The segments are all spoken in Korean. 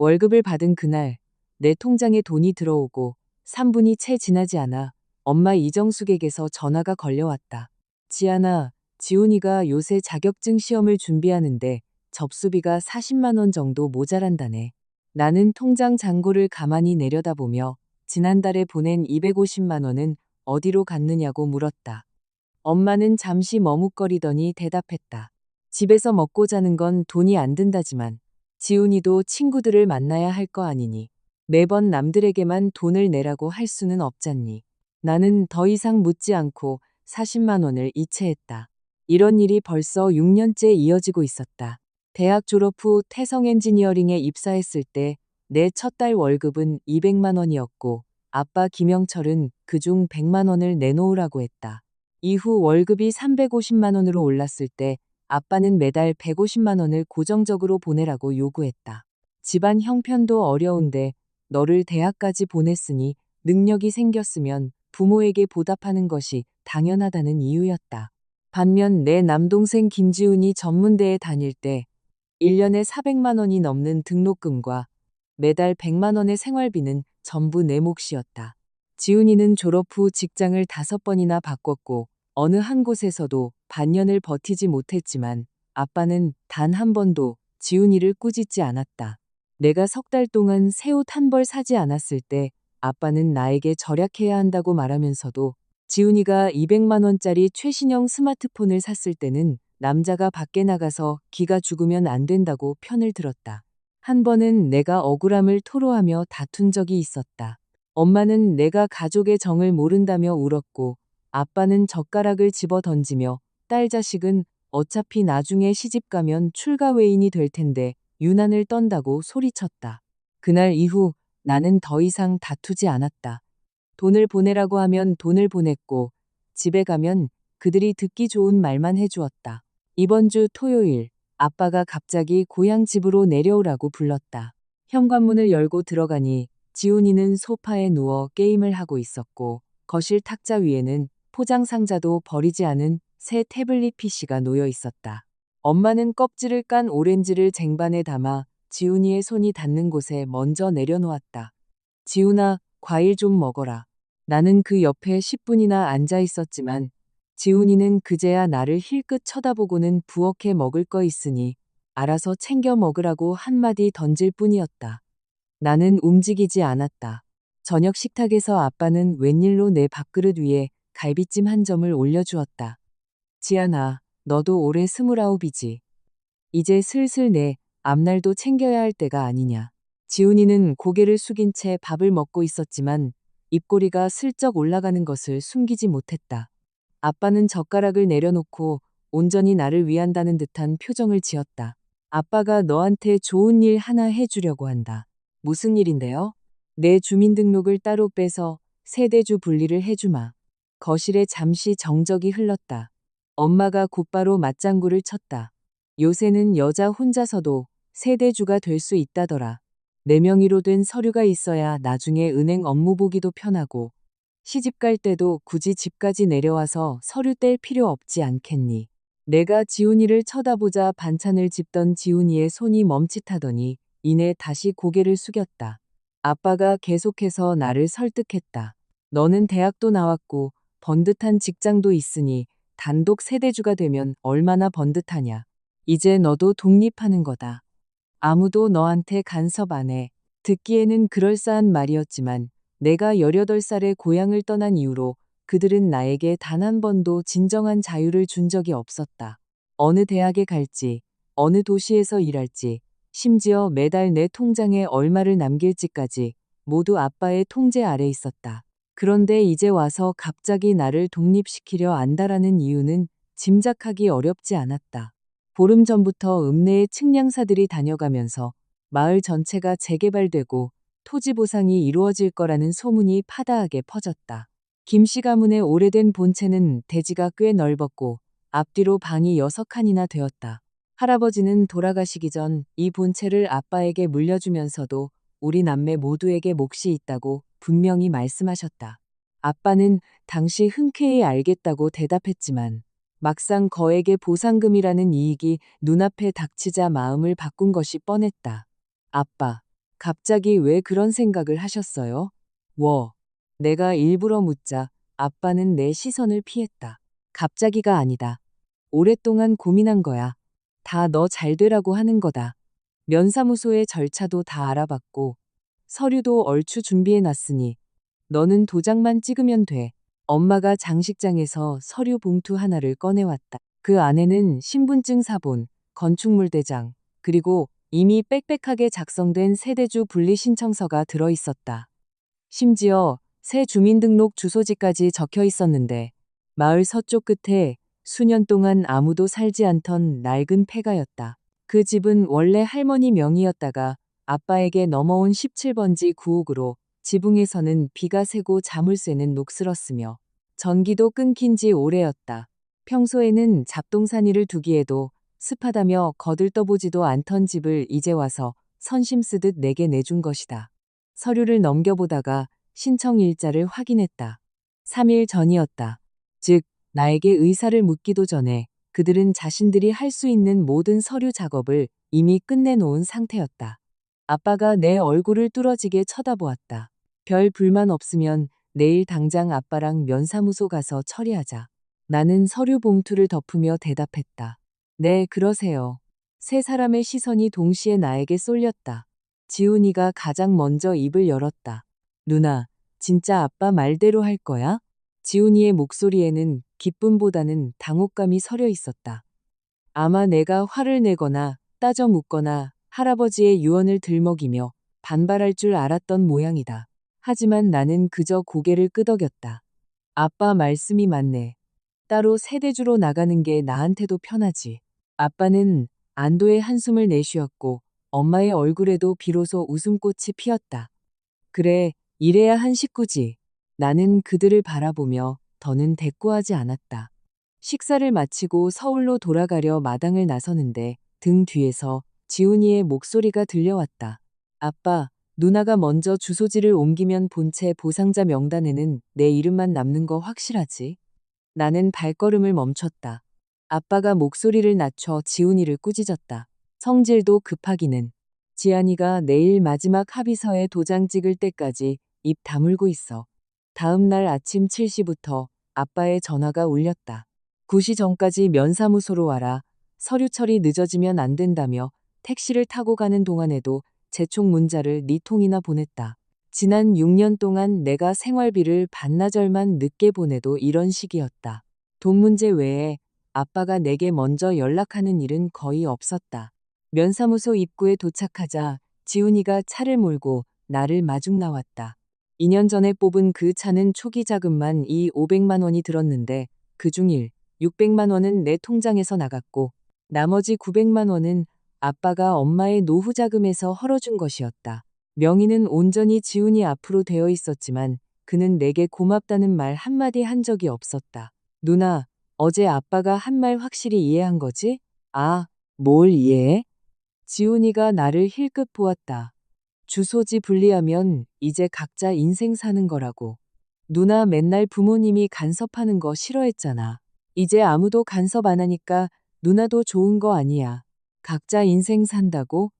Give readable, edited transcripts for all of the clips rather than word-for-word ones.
월급을 받은 그날 내 통장에 돈이 들어오고 3분이 채 지나지 않아 엄마 이정숙에게서 전화가 걸려왔다. 지안아, 지훈이가 요새 자격증 시험을 준비하는데 접수비가 40만 원 정도 모자란다네. 나는 통장 잔고를 가만히 내려다보며 지난달에 보낸 250만 원은 어디로 갔느냐고 물었다. 엄마는 잠시 머뭇거리더니 대답했다. 집에서 먹고 자는 건 돈이 안 든다지만 지훈이도 친구들을 만나야 할 거 아니니 매번 남들에게만 돈을 내라고 할 수는 없잖니. 나는 더 이상 묻지 않고 40만 원을 이체했다. 이런 일이 벌써 6년째 이어지고 있었다. 대학 졸업 후 태성 엔지니어링에 입사했을 때 내 첫 달 월급은 200만 원이었고 아빠 김영철은 그중 100만 원을 내놓으라고 했다. 이후 월급이 350만 원으로 올랐을 때 아빠는 매달 150만 원을 고정적으로 보내라고 요구했다. 집안 형편도 어려운데 너를 대학까지 보냈으니 능력이 생겼으면 부모에게 보답하는 것이 당연하다는 이유였다. 반면 내 남동생 김지훈이 전문대에 다닐 때 1년에 400만 원이 넘는 등록금과 매달 100만 원의 생활비는 전부 내 몫이었다. 지훈이는 졸업 후 직장을 5번이나 바꿨고 어느 한 곳에서도 반년을 버티지 못했지만 아빠는 단 한 번도 지훈이를 꾸짖지 않았다. 내가 3달 동안 새 옷 한 벌 사지 않았을 때 아빠는 나에게 절약해야 한다고 말하면서도 지훈이가 200만 원짜리 최신형 스마트폰을 샀을 때는 남자가 밖에 나가서 기가 죽으면 안 된다고 편을 들었다. 한 번은 내가 억울함을 토로하며 다툰 적이 있었다. 엄마는 내가 가족의 정을 모른다며 울었고 아빠는 젓가락을 집어 던지며 딸 자식은 어차피 나중에 시집가면 출가외인이 될 텐데 유난을 떤다고 소리쳤다. 그날 이후 나는 더 이상 다투지 않았다. 돈을 보내라고 하면 돈을 보냈고 집에 가면 그들이 듣기 좋은 말만 해주었다. 이번 주 토요일 아빠가 갑자기 고향 집으로 내려오라고 불렀다. 현관문을 열고 들어가니 지훈이는 소파에 누워 게임을 하고 있었고 거실 탁자 위에는 포장 상자도 버리지 않은 새 태블릿 PC가 놓여 있었다. 엄마는 껍질을 깐 오렌지를 쟁반에 담아 지훈이의 손이 닿는 곳에 먼저 내려놓았다. 지훈아, 과일 좀 먹어라. 나는 그 옆에 10분이나 앉아 있었지만 지훈이는 그제야 나를 힐끗 쳐다보고는 부엌에 먹을 거 있으니 알아서 챙겨 먹으라고 한마디 던질 뿐이었다. 나는 움직이지 않았다. 저녁 식탁에서 아빠는 웬일로 내 밥그릇 위에 갈비찜 한 점을 올려주었다. 지안아, 너도 올해 29이지. 이제 슬슬 내 앞날도 챙겨야 할 때가 아니냐. 지훈이는 고개를 숙인 채 밥을 먹고 있었지만 입꼬리가 슬쩍 올라가는 것을 숨기지 못했다. 아빠는 젓가락을 내려놓고 온전히 나를 위한다는 듯한 표정을 지었다. 아빠가 너한테 좋은 일 하나 해주려고 한다. 무슨 일인데요? 내 주민등록을 따로 빼서 세대주 분리를 해주마. 거실에 잠시 정적이 흘렀다. 엄마가 곧바로 맞장구를 쳤다. 요새는 여자 혼자서도 세대주가 될 수 있다더라. 내 명의로 된 서류가 있어야 나중에 은행 업무 보기도 편하고 시집 갈 때도 굳이 집까지 내려와서 서류 뗄 필요 없지 않겠니. 내가 지훈이를 쳐다보자 반찬을 집던 지훈이의 손이 멈칫하더니 이내 다시 고개를 숙였다. 아빠가 계속해서 나를 설득했다. 너는 대학도 나왔고 번듯한 직장도 있으니 단독 세대주가 되면 얼마나 번듯하냐. 이제 너도 독립하는 거다. 아무도 너한테 간섭 안 해. 듣기에는 그럴싸한 말이었지만 내가 18살에 고향을 떠난 이후로 그들은 나에게 단 한 번도 진정한 자유를 준 적이 없었다. 어느 대학에 갈지, 어느 도시에서 일할지, 심지어 매달 내 통장에 얼마를 남길지까지 모두 아빠의 통제 아래 있었다. 그런데 이제 와서 갑자기 나를 독립시키려 안다라는 이유는 짐작하기 어렵지 않았다. 보름 전부터 읍내에 측량사들이 다녀가면서 마을 전체가 재개발되고 토지 보상이 이루어질 거라는 소문이 파다하게 퍼졌다. 김씨 가문의 오래된 본체는 대지가 꽤 넓었고 앞뒤로 방이 6칸이나 되었다. 할아버지는 돌아가시기 전 이 본체를 아빠에게 물려주면서도 우리 남매 모두에게 몫이 있다고 분명히 말씀하셨다. 아빠는 당시 흔쾌히 알겠다고 대답했지만 막상 거액의 보상금이라는 이익이 눈앞에 닥치자 마음을 바꾼 것이 뻔했다. 아빠, 갑자기 왜 그런 생각을 하셨어요? 내가 일부러 묻자 아빠는 내 시선을 피했다. 갑자기가 아니다. 오랫동안 고민한 거야. 다 너 잘 되라고 하는 거다. 면사무소의 절차도 다 알아봤고, 서류도 얼추 준비해 놨으니, 너는 도장만 찍으면 돼. 엄마가 장식장에서 서류 봉투 하나를 꺼내왔다. 그 안에는 신분증 사본, 건축물 대장, 그리고 이미 빽빽하게 작성된 세대주 분리 신청서가 들어 있었다. 심지어 새 주민등록 주소지까지 적혀 있었는데, 마을 서쪽 끝에 수년 동안 아무도 살지 않던 낡은 폐가였다. 그 집은 원래 할머니 명의였다가 아빠에게 넘어온 17번지 구옥으로 지붕에서는 비가 새고 자물쇠는 녹슬었으며 전기도 끊긴 지 오래였다. 평소에는 잡동사니를 두기에도 습하다며 거들떠보지도 않던 집을 이제 와서 선심 쓰듯 내게 내준 것이다. 서류를 넘겨보다가 신청 일자를 확인했다. 3일 전이었다. 즉, 나에게 의사를 묻기도 전에 그들은 자신들이 할 수 있는 모든 서류 작업을 이미 끝내놓은 상태였다. 아빠가 내 얼굴을 뚫어지게 쳐다보았다. 별 불만 없으면 내일 당장 아빠랑 면사무소 가서 처리하자. 나는 서류 봉투를 덮으며 대답했다. 네, 그러세요. 세 사람의 시선이 동시에 나에게 쏠렸다. 지훈이가 가장 먼저 입을 열었다. 누나, 진짜 아빠 말대로 할 거야? 지훈이의 목소리에는 기쁨보다는 당혹감이 서려 있었다. 아마 내가 화를 내거나 따져 묻거나 할아버지의 유언을 들먹이며 반발할 줄 알았던 모양이다. 하지만 나는 그저 고개를 끄덕였다. 아빠 말씀이 맞네. 따로 세대주로 나가는 게 나한테도 편하지. 아빠는 안도의 한숨을 내쉬었고 엄마의 얼굴에도 비로소 웃음꽃이 피었다. 그래, 이래야 한 식구지. 나는 그들을 바라보며 더는 대꾸하지 않았다. 식사를 마치고 서울로 돌아가려 마당을 나서는데 등 뒤에서 지훈이의 목소리가 들려왔다. 아빠, 누나가 먼저 주소지를 옮기면 본체 보상자 명단에는 내 이름만 남는 거 확실하지? 나는 발걸음을 멈췄다. 아빠가 목소리를 낮춰 지훈이를 꾸짖었다. 성질도 급하기는. 지안이가 내일 마지막 합의서에 도장 찍을 때까지 입 다물고 있어. 다음 날 아침 7시부터 아빠의 전화가 울렸다. 9시 전까지 면사무소로 와라. 서류 처리 늦어지면 안 된다며 택시를 타고 가는 동안에도 재촉 문자를 4통이나 보냈다. 지난 6년 동안 내가 생활비를 반나절만 늦게 보내도 이런 식이었다. 돈 문제 외에 아빠가 내게 먼저 연락하는 일은 거의 없었다. 면사무소 입구에 도착하자 지훈이가 차를 몰고 나를 마중 나왔다. 2년 전에 뽑은 그 차는 초기 자금만 500만 원이 들었는데 그중 600만 원은 내 통장에서 나갔고 나머지 900만 원은 아빠가 엄마의 노후 자금에서 헐어준 것이었다. 명의는 온전히 지훈이 앞으로 되어 있었지만 그는 내게 고맙다는 말 한마디 한 적이 없었다. 누나, 어제 아빠가 한 말 확실히 이해한 거지? 아, 뭘 이해해? 지훈이가 나를 힐끗 보았다. 주소지 분리하면 이제 각자 인생 사는 거라고. 누나 맨날 부모님이 간섭하는 거 싫어했잖아. 이제 아무도 간섭 안 하니까 누나도 좋은 거 아니야. 각자 인생 산다고?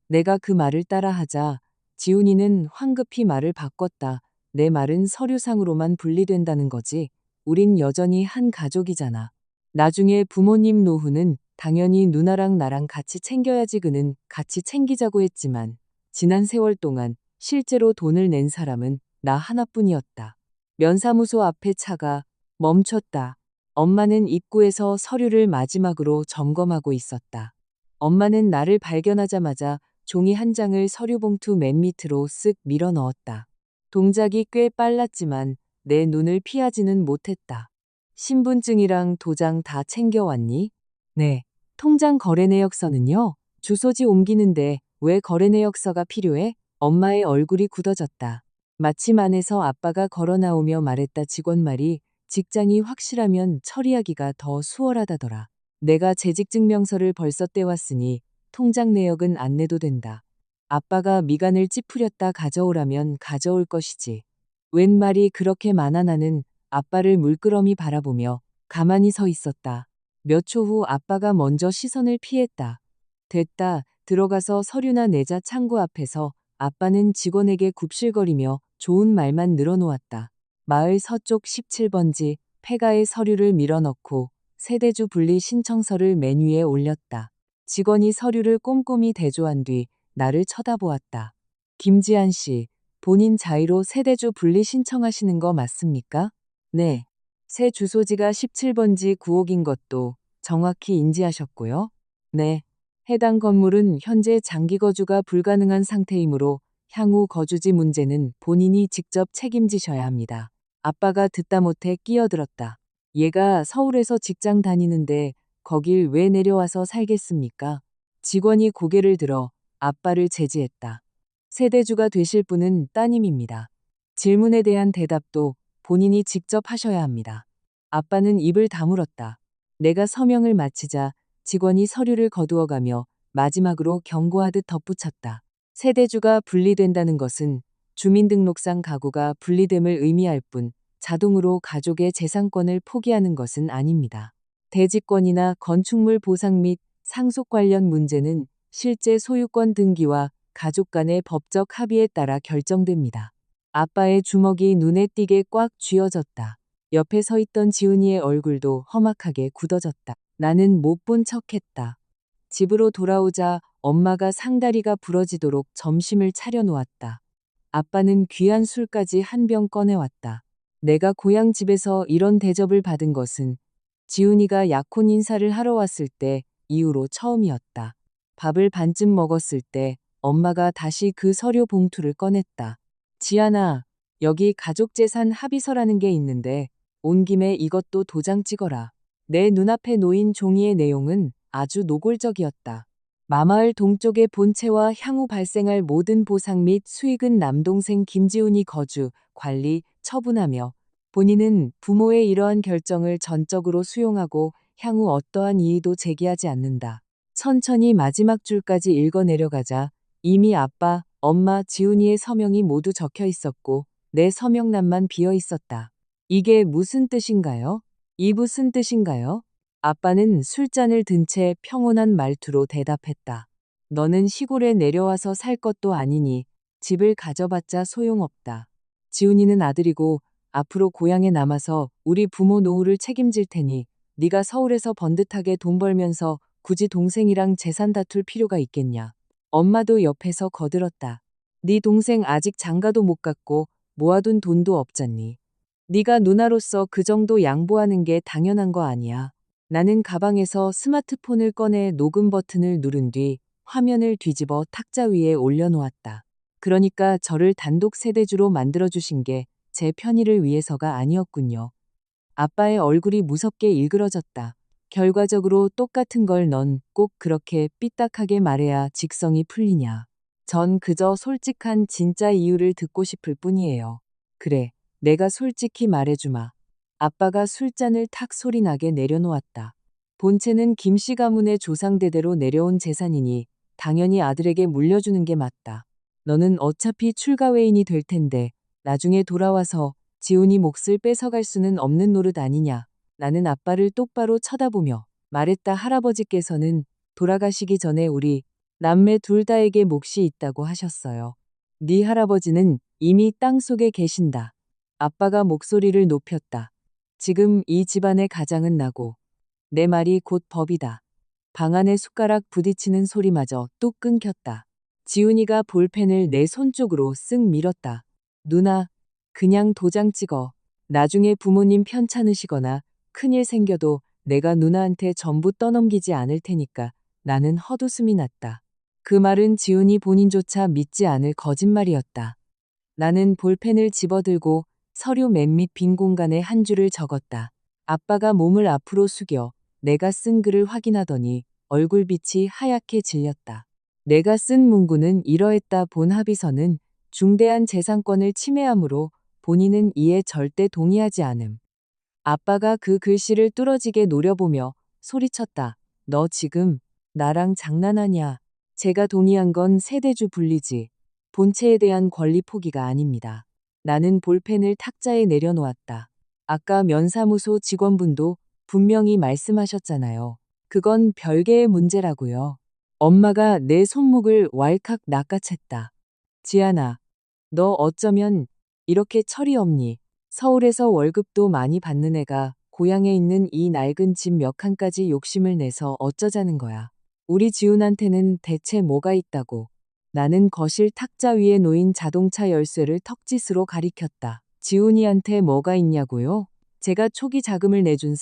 내가 그 말을 따라하자 지훈이는 황급히 말을 바꿨다. 내 말은 서류상으로만 분리된다는 거지. 우린 여전히 한 가족이잖아. 나중에 부모님 노후는 당연히 누나랑 나랑 같이 챙겨야지. 그는 같이 챙기자고 했지만 지난 세월 동안 실제로 돈을 낸 사람은 나 하나뿐이었다. 면사무소 앞에 차가 멈췄다. 엄마는 입구에서 서류를 마지막으로 점검하고 있었다. 엄마는 나를 발견하자마자 종이 한 장을 서류 봉투 맨 밑으로 쓱 밀어 넣었다. 동작이 꽤 빨랐지만 내 눈을 피하지는 못했다. 신분증이랑 도장 다 챙겨왔니? 네. 통장 거래 내역서는요? 주소지 옮기는데 왜 거래 내역서가 필요해? 엄마의 얼굴이 굳어졌다. 마침 안에서 아빠가 걸어 나오며 말했다. 직원 말이 직장이 확실하면 처리하기가 더 수월하다더라. 내가 재직증명서를 벌써 떼왔으니 통장 내역은 안 내도 된다. 아빠가 미간을 찌푸렸다. 가져오라면 가져올 것이지. 웬 말이 그렇게 많아. 나는 아빠를 물끄러미 바라보며 가만히 서 있었다. 몇 초 후 아빠가 먼저 시선을 피했다. 됐다. 들어가서 서류나 내자. 창구 앞에서 아빠는 직원에게 굽실거리며 좋은 말만 늘어놓았다. 마을 서쪽 17번지 폐가에 서류를 밀어넣고 세대주 분리 신청서를 맨 위에 올렸다. 직원이 서류를 꼼꼼히 대조한 뒤 나를 쳐다보았다. 김지한 씨, 본인 자의로 세대주 분리 신청하시는 거 맞습니까? 네. 새 주소지가 17번지 9호인 것도 정확히 인지하셨고요. 네. 해당 건물은 현재 장기 거주가 불가능한 상태이므로 향후 거주지 문제는 본인이 직접 책임지셔야 합니다. 아빠가 듣다 못해 끼어들었다. 얘가 서울에서 직장 다니는데 거길 왜 내려와서 살겠습니까? 직원이 고개를 들어 아빠를 제지했다. 세대주가 되실 분은 따님입니다. 질문에 대한 대답도 본인이 직접 하셔야 합니다. 아빠는 입을 다물었다. 내가 서명을 마치자 직원이 서류를 거두어가며 마지막으로 경고하듯 덧붙였다. 세대주가 분리된다는 것은 주민등록상 가구가 분리됨을 의미할 뿐 자동으로 가족의 재산권을 포기하는 것은 아닙니다. 대지권이나 건축물 보상 및 상속 관련 문제는 실제 소유권 등기와 가족 간의 법적 합의에 따라 결정됩니다. 아빠의 주먹이 눈에 띄게 꽉 쥐어졌다. 옆에 서 있던 지훈이의 얼굴도 험악하게 굳어졌다. 나는 못 본 척했다. 집으로 돌아오자 엄마가 상다리가 부러지도록 점심을 차려놓았다. 아빠는 귀한 술까지 한 병 꺼내왔다. 내가 고향 집에서 이런 대접을 받은 것은 지훈이가 약혼 인사를 하러 왔을 때 이후로 처음이었다. 밥을 반쯤 먹었을 때 엄마가 다시 그 서류 봉투를 꺼냈다. 지안아, 여기 가족재산 합의서라는 게 있는데 온 김에 이것도 도장 찍어라. 내 눈앞에 놓인 종이의 내용은 아주 노골적이었다. 마마을 동쪽의 본체와 향후 발생할 모든 보상 및 수익은 남동생 김지훈이 거주, 관리, 처분하며 본인은 부모의 이러한 결정을 전적으로 수용하고 향후 어떠한 이의도 제기하지 않는다. 천천히 마지막 줄까지 읽어 내려가자 이미 아빠, 엄마, 지훈이의 서명이 모두 적혀 있었고 내 서명란만 비어 있었다. 이게 무슨 뜻인가요? 이 무슨 뜻인가요? 아빠는 술잔을 든 채 평온한 말투로 대답했다. 너는 시골에 내려와서 살 것도 아니니 집을 가져봤자 소용없다. 지훈이는 아들이고 앞으로 고향에 남아서 우리 부모 노후를 책임질 테니 네가 서울에서 번듯하게 돈 벌면서 굳이 동생이랑 재산 다툴 필요가 있겠냐. 엄마도 옆에서 거들었다. 네 동생 아직 장가도 못 갔고 모아둔 돈도 없잖니. 네가 누나로서 그 정도 양보하는 게 당연한 거 아니야. 나는 가방에서 스마트폰을 꺼내 녹음 버튼을 누른 뒤 화면을 뒤집어 탁자 위에 올려놓았다. 그러니까 저를 단독 세대주로 만들어주신 게 제 편의를 위해서가 아니었군요. 아빠의 얼굴이 무섭게 일그러졌다. 결과적으로 똑같은 걸 넌 꼭 그렇게 삐딱하게 말해야 직성이 풀리냐. 전 그저 솔직한 진짜 이유를 듣고 싶을 뿐이에요. 그래, 내가 솔직히 말해주마. 아빠가 술잔을 탁 소리나게 내려놓았다. 본체는 김씨 가문의 조상대대로 내려온 재산이니 당연히 아들에게 물려주는 게 맞다. 너는 어차피 출가외인이 될 텐데 나중에 돌아와서 지훈이 몫을 뺏어갈 수는 없는 노릇 아니냐. 나는 아빠를 똑바로 쳐다보며 말했다. 할아버지께서는 돌아가시기 전에 우리 남매 둘 다에게 몫이 있다고 하셨어요. 네 할아버지는 이미 땅속에 계신다. 아빠가 목소리를 높였다. 지금 이 집안의 가장은 나고 내 말이 곧 법이다. 방 안에 숟가락 부딪히는 소리마저 뚝 끊겼다. 지훈이가 볼펜을 내 손 쪽으로 쓱 밀었다. 누나, 그냥 도장 찍어. 나중에 부모님 편찮으시거나 큰일 생겨도 내가 누나한테 전부 떠넘기지 않을 테니까. 나는 헛웃음이 났다. 그 말은 지훈이 본인조차 믿지 않을 거짓말이었다. 나는 볼펜을 집어들고 서류 맨 밑 빈 공간에 한 줄을 적었다. 아빠가 몸을 앞으로 숙여 내가 쓴 글을 확인하더니 얼굴빛이 하얗게 질렸다. 내가 쓴 문구는 이러했다. 본 합의서는 중대한 재산권을 침해하므로 본인은 이에 절대 동의하지 않음. 아빠가 그 글씨를 뚫어지게 노려보며 소리쳤다. 너 지금 나랑 장난하냐? 제가 동의한 건 세대주 분리지. 본체에 대한 권리 포기가 아닙니다. 나는 볼펜을 탁자에 내려놓았다. 아까 면사무소 직원분도 분명히 말씀하셨잖아요. 그건 별개의 문제라고요. 엄마가 내 손목을 왈칵 낚아챘다. 지아나, 너 어쩌면 이렇게 철이 없니? 서울에서 월급도 많이 받는 애가 고향에 있는 이 낡은 집 몇 칸까지 욕심을 내서 어쩌자는 거야. 우리 지훈한테는 대체 뭐가 있다고. 나는 거실 탁자 위에 놓인 자동차 열쇠를 턱짓으로 가리켰다. 지훈이한테 뭐가 있냐고요? 제가 초기 자금을 내준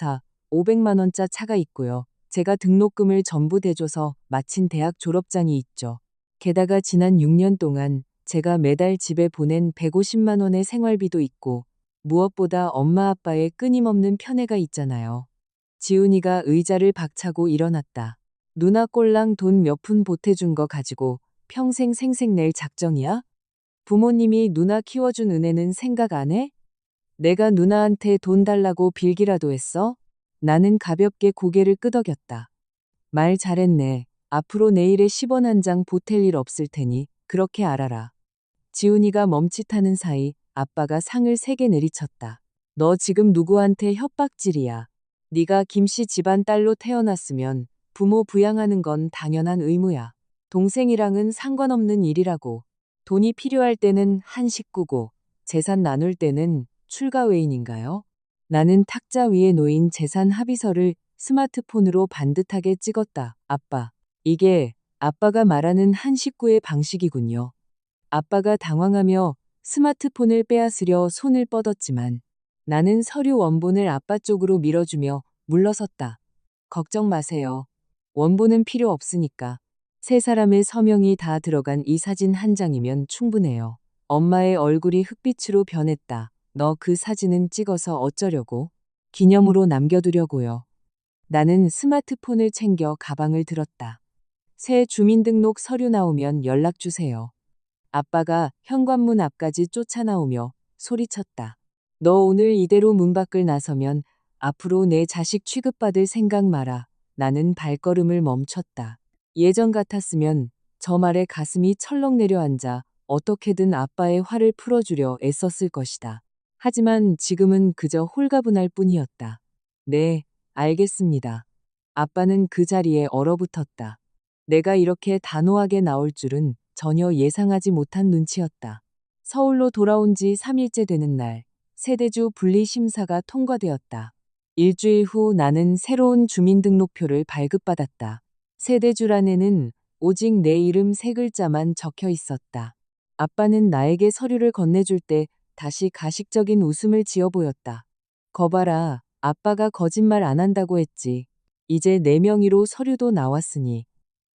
500만 원짜 차가 있고요. 제가 등록금을 전부 대줘서 마친 대학 졸업장이 있죠. 게다가 지난 6년 동안 제가 매달 집에 보낸 150만 원의 생활비도 있고 무엇보다 엄마 아빠의 끊임없는 편애가 있잖아요. 지훈이가 의자를 박차고 일어났다. 누나 꼴랑 돈 몇 푼 보태준 거 가지고 평생 생색낼 작정이야? 부모님이 누나 키워준 은혜는 생각 안 해? 내가 누나한테 돈 달라고 빌기라도 했어? 나는 가볍게 고개를 끄덕였다. 말 잘했네. 앞으로 내일에 10원 한 장 보탤 일 없을 테니 그렇게 알아라. 지훈이가 멈칫하는 사이 아빠가 상을 3개 내리쳤다. 너 지금 누구한테 협박질이야. 네가 김씨 집안 딸로 태어났으면 부모 부양하는 건 당연한 의무야. 동생이랑은 상관없는 일이라고. 돈이 필요할 때는 한 식구고 재산 나눌 때는 출가 외인인가요? 나는 탁자 위에 놓인 재산 합의서를 스마트폰으로 반듯하게 찍었다. 아빠. 이게 아빠가 말하는 한 식구의 방식이군요. 아빠가 당황하며 스마트폰을 빼앗으려 손을 뻗었지만 나는 서류 원본을 아빠 쪽으로 밀어주며 물러섰다. 걱정 마세요. 원본은 필요 없으니까. 세 사람의 서명이 다 들어간 이 사진 한 장이면 충분해요. 엄마의 얼굴이 흑빛으로 변했다. 너 그 사진은 찍어서 어쩌려고? 기념으로 남겨두려고요. 나는 스마트폰을 챙겨 가방을 들었다. 새 주민등록 서류 나오면 연락주세요. 아빠가 현관문 앞까지 쫓아나오며 소리쳤다. 너 오늘 이대로 문 밖을 나서면 앞으로 내 자식 취급받을 생각 마라. 나는 발걸음을 멈췄다. 예전 같았으면 저 말에 가슴이 철렁 내려앉아 어떻게든 아빠의 화를 풀어주려 애썼을 것이다. 하지만 지금은 그저 홀가분할 뿐이었다. 네, 알겠습니다. 아빠는 그 자리에 얼어붙었다. 내가 이렇게 단호하게 나올 줄은 전혀 예상하지 못한 눈치였다. 서울로 돌아온 지 3일째 되는 날, 세대주 분리 심사가 통과되었다. 일주일 후 나는 새로운 주민등록표를 발급받았다. 세대주란에는 오직 내 이름 3글자만 적혀 있었다. 아빠는 나에게 서류를 건네줄 때 다시 가식적인 웃음을 지어 보였다. 거봐라, 아빠가 거짓말 안 한다고 했지. 이제 내 명의로 서류도 나왔으니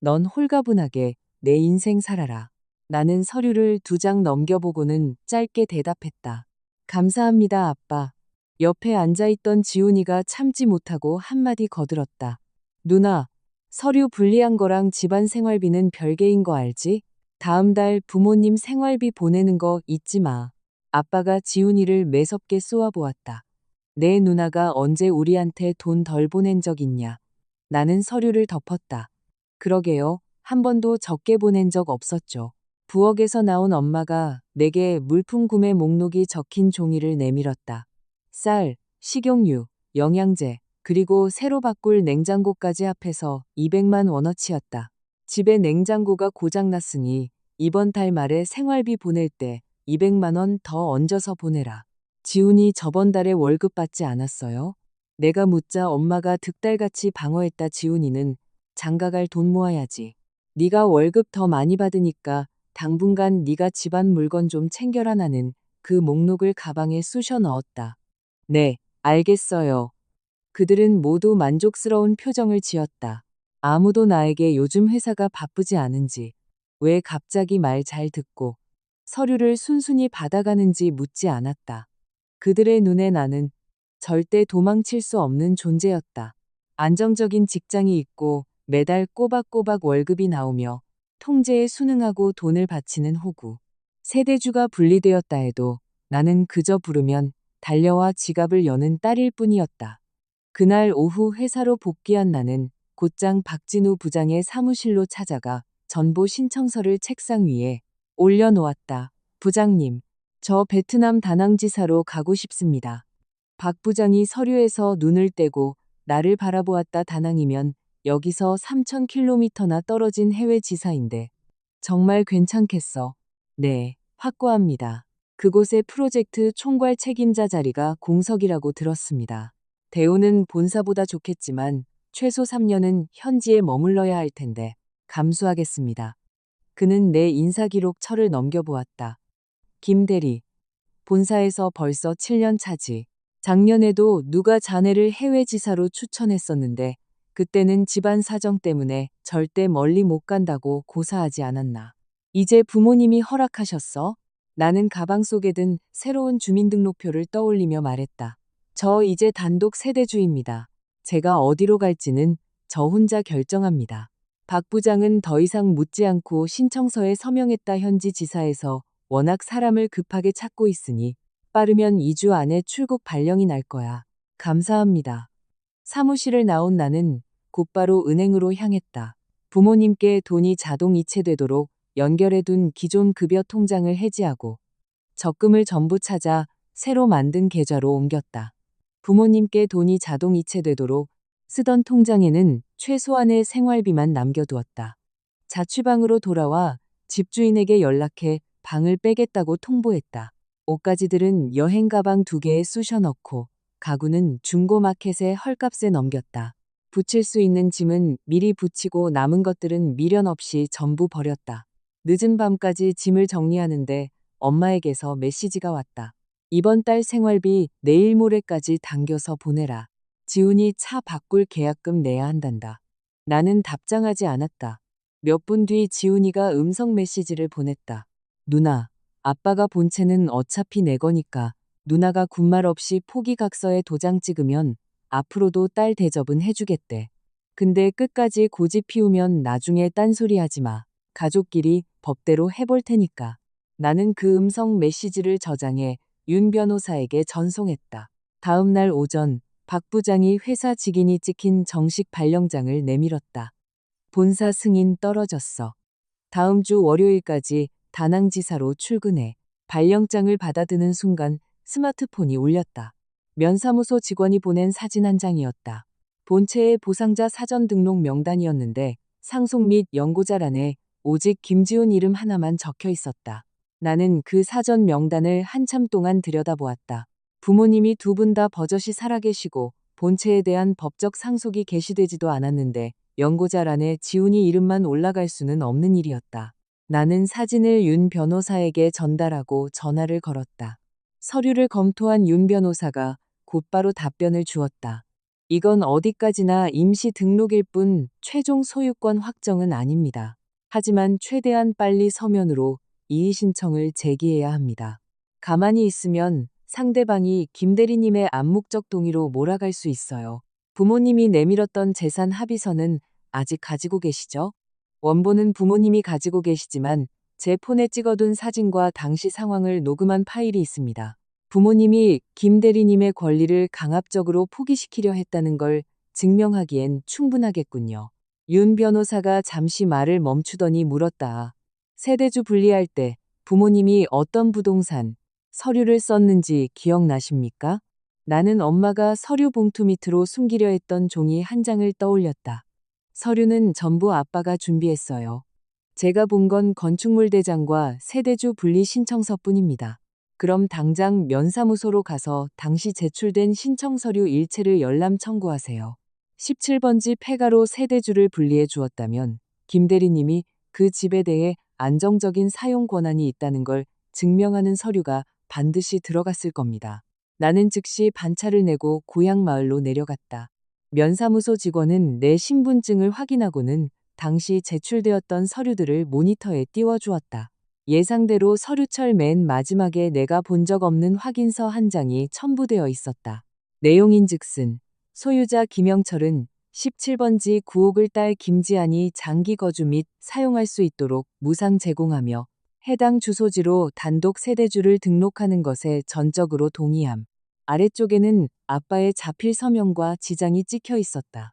넌 홀가분하게 내 인생 살아라. 나는 서류를 2장 넘겨보고는 짧게 대답했다. 감사합니다, 아빠. 옆에 앉아있던 지훈이가 참지 못하고 한마디 거들었다. 누나, 서류 분리한 거랑 집안 생활비는 별개인 거 알지? 다음 달 부모님 생활비 보내는 거 잊지 마. 아빠가 지훈이를 매섭게 쏘아보았다. 내 누나가 언제 우리한테 돈 덜 보낸 적 있냐? 나는 서류를 덮었다. 그러게요. 한 번도 적게 보낸 적 없었죠. 부엌에서 나온 엄마가 내게 물품 구매 목록이 적힌 종이를 내밀었다. 쌀, 식용유, 영양제, 그리고 새로 바꿀 냉장고까지 합해서 200만 원어치였다. 집에 냉장고가 고장났으니 이번 달 말에 생활비 보낼 때 200만 원 더 얹어서 보내라. 지훈이 저번 달에 월급 받지 않았어요? 내가 묻자 엄마가 득달같이 방어했다. 지훈이는 장가갈 돈 모아야지. 네가 월급 더 많이 받으니까 당분간 네가 집안 물건 좀 챙겨라. 나는 그 목록을 가방에 쑤셔 넣었다. 네, 알겠어요. 그들은 모두 만족스러운 표정을 지었다. 아무도 나에게 요즘 회사가 바쁘지 않은지, 왜 갑자기 말 잘 듣고 서류를 순순히 받아가는지 묻지 않았다. 그들의 눈에 나는 절대 도망칠 수 없는 존재였다. 안정적인 직장이 있고 매달 꼬박꼬박 월급이 나오며 통제에 순응하고 돈을 바치는 호구. 세대주가 분리되었다 해도 나는 그저 부르면 달려와 지갑을 여는 딸일 뿐이었다. 그날 오후 회사로 복귀한 나는 곧장 박진우 부장의 사무실로 찾아가 전보 신청서를 책상 위에 올려놓았다. 부장님, 저 베트남 다낭지사로 가고 싶습니다. 박 부장이 서류에서 눈을 떼고 나를 바라보았다. 다낭이면 여기서 3,000km나 떨어진 해외 지사인데 정말 괜찮겠어. 네, 확고합니다. 그곳의 프로젝트 총괄 책임자 자리가 공석이라고 들었습니다. 대우는 본사보다 좋겠지만 최소 3년은 현지에 머물러야 할 텐데 감수하겠습니다. 그는 내 인사기록 철을 넘겨보았다. 김 대리, 본사에서 벌써 7년 차지. 작년에도 누가 자네를 해외 지사로 추천했었는데 그때는 집안 사정 때문에 절대 멀리 못 간다고 고사하지 않았나. 이제 부모님이 허락하셨어? 나는 가방 속에 든 새로운 주민등록표를 떠올리며 말했다. 저 이제 단독 세대주입니다. 제가 어디로 갈지는 저 혼자 결정합니다. 박 부장은 더 이상 묻지 않고 신청서에 서명했다. 현지 지사에서 워낙 사람을 급하게 찾고 있으니 빠르면 2주 안에 출국 발령이 날 거야. 감사합니다. 사무실을 나온 나는 곧바로 은행으로 향했다. 부모님께 돈이 자동 이체되도록 연결해둔 기존 급여 통장을 해지하고 적금을 전부 찾아 새로 만든 계좌로 옮겼다. 부모님께 돈이 자동 이체되도록 쓰던 통장에는 최소한의 생활비만 남겨두었다. 자취방으로 돌아와 집주인에게 연락해 방을 빼겠다고 통보했다. 옷가지들은 여행 가방 2개에 쑤셔 넣고 가구는 중고마켓에 헐값에 넘겼다. 붙일 수 있는 짐은 미리 붙이고 남은 것들은 미련 없이 전부 버렸다. 늦은 밤까지 짐을 정리하는데 엄마에게서 메시지가 왔다. 이번 달 생활비 내일 모레까지 당겨서 보내라. 지훈이 차 바꿀 계약금 내야 한단다. 나는 답장하지 않았다. 몇 분 뒤 지훈이가 음성 메시지를 보냈다. 누나, 아빠가 본체는 어차피 내 거니까 누나가 군말 없이 포기각서에 도장 찍으면 앞으로도 딸 대접은 해주겠대. 근데 끝까지 고집 피우면 나중에 딴소리 하지 마. 가족끼리 법대로 해볼 테니까. 나는 그 음성 메시지를 저장해 윤 변호사에게 전송했다. 다음 날 오전 박 부장이 회사 직인이 찍힌 정식 발령장을 내밀었다. 본사 승인 떨어졌어. 다음 주 월요일까지 다낭지사로 출근해. 발령장을 받아드는 순간 스마트폰이 울렸다. 면사무소 직원이 보낸 사진 한 장이었다. 본체의 보상자 사전 등록 명단이었는데 상속 및 연고자란에 오직 김지훈 이름 하나만 적혀 있었다. 나는 그 사전 명단을 한참 동안 들여다보았다. 부모님이 두 분 다 버젓이 살아계시고 본체에 대한 법적 상속이 개시되지도 않았는데 연고자란에 지훈이 이름만 올라갈 수는 없는 일이었다. 나는 사진을 윤 변호사에게 전달하고 전화를 걸었다. 서류를 검토한 윤 변호사가 곧바로 답변을 주었다. 이건 어디까지나 임시 등록일 뿐 최종 소유권 확정은 아닙니다. 하지만 최대한 빨리 서면으로 이의 신청을 제기해야 합니다. 가만히 있으면 상대방이 김 대리님의 암묵적 동의로 몰아갈 수 있어요. 부모님이 내밀었던 재산 합의서는 아직 가지고 계시죠? 원본은 부모님이 가지고 계시지만 제 폰에 찍어둔 사진과 당시 상황을 녹음한 파일이 있습니다. 부모님이 김 대리님의 권리를 강압적으로 포기시키려 했다는 걸 증명하기엔 충분하겠군요. 윤 변호사가 잠시 말을 멈추더니 물었다. 세대주 분리할 때 부모님이 어떤 부동산, 서류를 썼는지 기억나십니까? 나는 엄마가 서류 봉투 밑으로 숨기려 했던 종이 한 장을 떠올렸다. 서류는 전부 아빠가 준비했어요. 제가 본 건 건축물 대장과 세대주 분리 신청서뿐입니다. 그럼 당장 면사무소로 가서 당시 제출된 신청 서류 일체를 열람 청구하세요. 17번지 폐가로 세대주를 분리해 주었다면 김 대리님이 그 집에 대해 안정적인 사용 권한이 있다는 걸 증명하는 서류가 반드시 들어갔을 겁니다. 나는 즉시 반차를 내고 고향 마을로 내려갔다. 면사무소 직원은 내 신분증을 확인하고는 당시 제출되었던 서류들을 모니터에 띄워주었다. 예상대로 서류철 맨 마지막에 내가 본 적 없는 확인서 한 장이 첨부되어 있었다. 내용인즉슨 소유자 김영철은 17번지 9옥을 딸 김지안이 장기 거주 및 사용할 수 있도록 무상 제공하며 해당 주소지로 단독 세대주를 등록하는 것에 전적으로 동의함. 아래쪽에는 아빠의 자필 서명과 지장이 찍혀 있었다.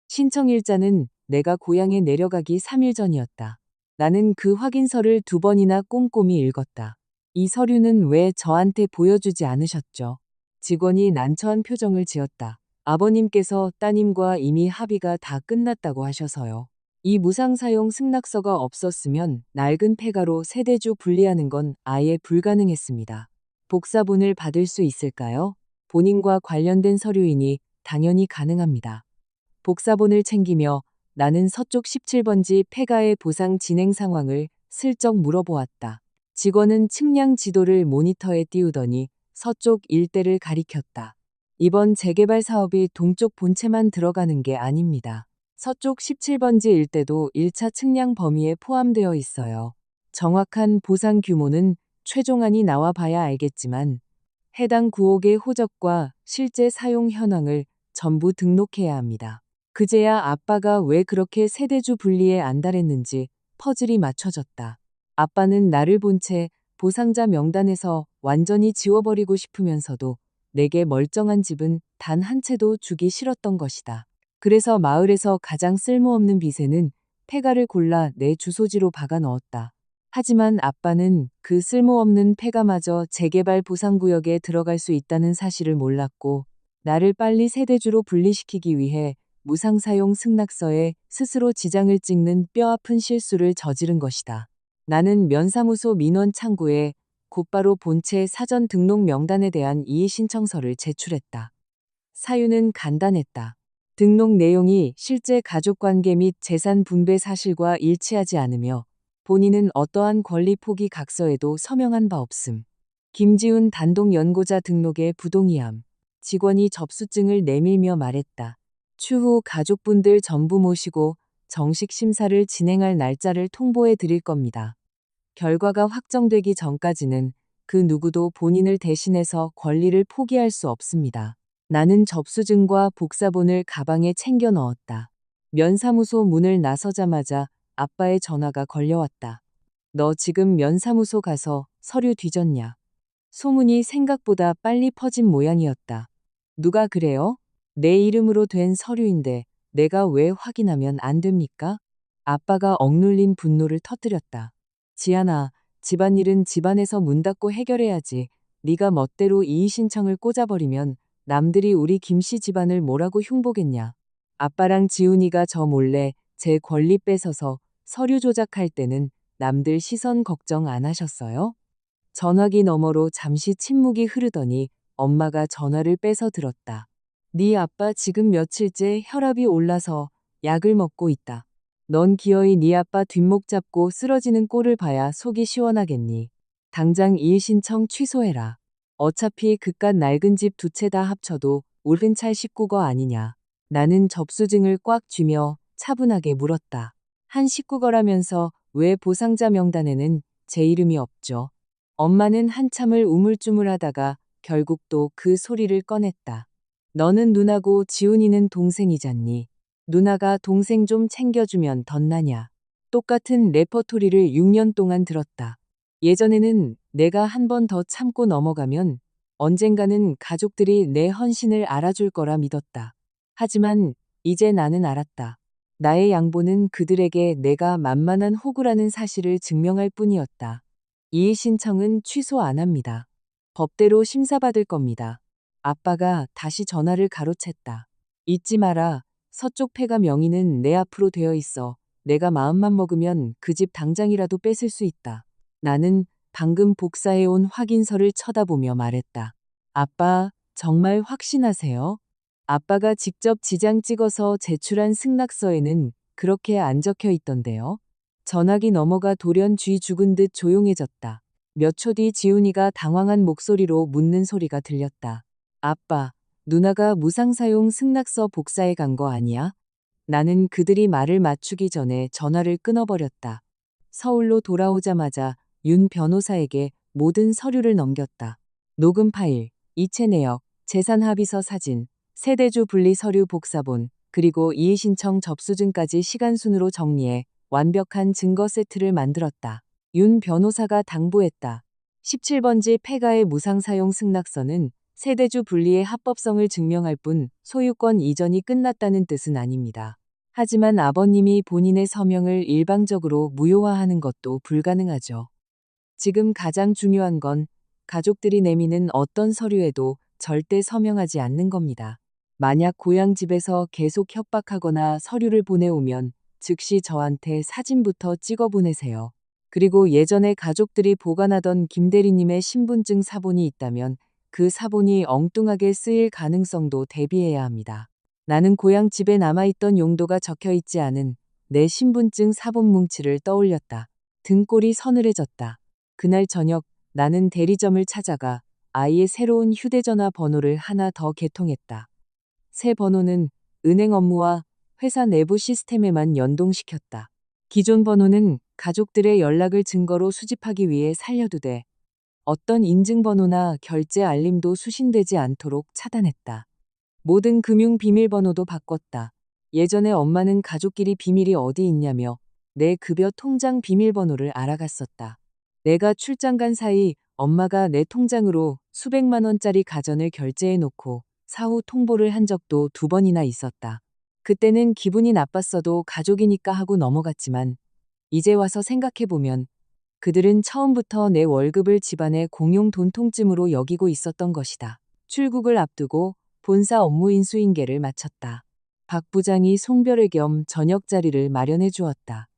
신청일자는 내가 고향에 내려가기 3일 전이었다. 나는 그 확인서를 2번이나 꼼꼼히 읽었다. 이 서류는 왜 저한테 보여주지 않으셨죠? 직원이 난처한 표정을 지었다. 아버님께서 따님과 이미 합의가 다 끝났다고 하셔서요. 이 무상사용 승낙서가 없었으면 낡은 폐가로 세대주 분리하는 건 아예 불가능했습니다. 복사본을 받을 수 있을까요? 본인과 관련된 서류이니 당연히 가능합니다. 복사본을 챙기며 나는 서쪽 17번지 폐가의 보상 진행 상황을 슬쩍 물어보았다. 직원은 측량 지도를 모니터에 띄우더니 서쪽 일대를 가리켰다. 이번 재개발 사업이 동쪽 본체만 들어가는 게 아닙니다. 서쪽 17번지 일대도 1차 측량 범위에 포함되어 있어요. 정확한 보상 규모는 최종안이 나와 봐야 알겠지만 해당 구옥의 호적과 실제 사용 현황을 전부 등록해야 합니다. 그제야 아빠가 왜 그렇게 세대주 분리에 안달했는지 퍼즐이 맞춰졌다. 아빠는 나를 본 채 보상자 명단에서 완전히 지워버리고 싶으면서도 내게 멀쩡한 집은 단 한 채도 주기 싫었던 것이다. 그래서 마을에서 가장 쓸모없는 빚에는 폐가를 골라 내 주소지로 박아 넣었다. 하지만 아빠는 그 쓸모없는 폐가마저 재개발 보상구역에 들어갈 수 있다는 사실을 몰랐고 나를 빨리 세대주로 분리시키기 위해 무상사용 승낙서에 스스로 지장을 찍는 뼈아픈 실수를 저지른 것이다. 나는 면사무소 민원 창구에 곧바로 본체 사전 등록 명단에 대한 이의 신청서를 제출했다. 사유는 간단했다. 등록 내용이 실제 가족관계 및 재산 분배 사실과 일치하지 않으며 본인은 어떠한 권리 포기 각서에도 서명한 바 없음. 김지훈 단독 연고자 등록에 부동의함. 직원이 접수증을 내밀며 말했다. 추후 가족분들 전부 모시고 정식 심사를 진행할 날짜를 통보해 드릴 겁니다. 결과가 확정되기 전까지는 그 누구도 본인을 대신해서 권리를 포기할 수 없습니다. 나는 접수증과 복사본을 가방에 챙겨 넣었다. 면사무소 문을 나서자마자 아빠의 전화가 걸려왔다. 너 지금 면사무소 가서 서류 뒤졌냐? 소문이 생각보다 빨리 퍼진 모양이었다. 누가 그래요? 내 이름으로 된 서류인데 내가 왜 확인하면 안 됩니까? 아빠가 억눌린 분노를 터뜨렸다. 지안아, 집안일은 집안에서 문 닫고 해결해야지. 네가 멋대로 이의 신청을 꽂아버리면 남들이 우리 김씨 집안을 뭐라고 흉보겠냐. 아빠랑 지훈이가 저 몰래 제 권리 뺏어서 서류 조작할 때는 남들 시선 걱정 안 하셨어요? 전화기 너머로 잠시 침묵이 흐르더니 엄마가 전화를 빼서 들었다. 네 아빠 지금 며칠째 혈압이 올라서 약을 먹고 있다. 넌 기어이 네 아빠 뒷목 잡고 쓰러지는 꼴을 봐야 속이 시원하겠니. 당장 이의 신청 취소해라. 어차피 그깟 낡은 집 두 채 다 합쳐도 울흔찰 식구거 아니냐. 나는 접수증을 꽉 쥐며 차분하게 물었다. 한 식구거라면서 왜 보상자 명단에는 제 이름이 없죠? 엄마는 한참을 우물쭈물하다가 결국 또 그 소리를 꺼냈다. 너는 누나고 지훈이는 동생이잖니. 누나가 동생 좀 챙겨주면 덧나냐. 똑같은 레퍼토리를 6년 동안 들었다. 예전에는 내가 한 번 더 참고 넘어가면 언젠가는 가족들이 내 헌신을 알아줄 거라 믿었다. 하지만 이제 나는 알았다. 나의 양보는 그들에게 내가 만만한 호구라는 사실을 증명할 뿐이었다. 이의 신청은 취소 안 합니다. 법대로 심사받을 겁니다. 아빠가 다시 전화를 가로챘다. 잊지 마라. 서쪽 폐가 명의는 내 앞으로 되어 있어. 내가 마음만 먹으면 그 집 당장이라도 뺏을 수 있다. 나는 방금 복사해온 확인서를 쳐다보며 말했다. 아빠, 정말 확신하세요? 아빠가 직접 지장 찍어서 제출한 승낙서에는 그렇게 안 적혀 있던데요. 전화기 넘어가 돌연 쥐 죽은 듯 조용해졌다. 몇 초 뒤 지훈이가 당황한 목소리로 묻는 소리가 들렸다. 아빠, 누나가 무상사용 승낙서 복사해 간 거 아니야? 나는 그들이 말을 맞추기 전에 전화를 끊어버렸다. 서울로 돌아오자마자 윤 변호사에게 모든 서류를 넘겼다. 녹음 파일, 이체 내역, 재산합의서 사진, 세대주 분리 서류 복사본, 그리고 이의신청 접수증까지 시간순으로 정리해 완벽한 증거 세트를 만들었다. 윤 변호사가 당부했다. 17번지 폐가의 무상사용 승낙서는 세대주 분리의 합법성을 증명할 뿐 소유권 이전이 끝났다는 뜻은 아닙니다. 하지만 아버님이 본인의 서명을 일방적으로 무효화하는 것도 불가능하죠. 지금 가장 중요한 건 가족들이 내미는 어떤 서류에도 절대 서명하지 않는 겁니다. 만약 고향 집에서 계속 협박하거나 서류를 보내오면 즉시 저한테 사진부터 찍어 보내세요. 그리고 예전에 가족들이 보관하던 김 대리님의 신분증 사본이 있다면 그 사본이 엉뚱하게 쓰일 가능성도 대비해야 합니다. 나는 고향 집에 남아있던 용도가 적혀 있지 않은 내 신분증 사본 뭉치를 떠올렸다. 등골이 서늘해졌다. 그날 저녁 나는 대리점을 찾아가 아이의 새로운 휴대전화 번호를 하나 더 개통했다. 새 번호는 은행 업무와 회사 내부 시스템에만 연동시켰다. 기존 번호는 가족들의 연락을 증거로 수집하기 위해 살려두되 어떤 인증번호나 결제 알림도 수신되지 않도록 차단했다. 모든 금융 비밀번호도 바꿨다. 예전에 엄마는 가족끼리 비밀이 어디 있냐며 내 급여 통장 비밀번호를 알아갔었다. 내가 출장 간 사이 엄마가 내 통장으로 수백만 원짜리 가전을 결제해 놓고 사후 통보를 한 적도 2번이나 있었다. 그때는 기분이 나빴어도 가족이니까 하고 넘어갔지만 이제 와서 생각해보면 그들은 처음부터 내 월급을 집안의 공용 돈통쯤으로 여기고 있었던 것이다. 출국을 앞두고 본사 업무 인수인계를 마쳤다. 박 부장이 송별회 겸 저녁 자리를 마련해 주었다.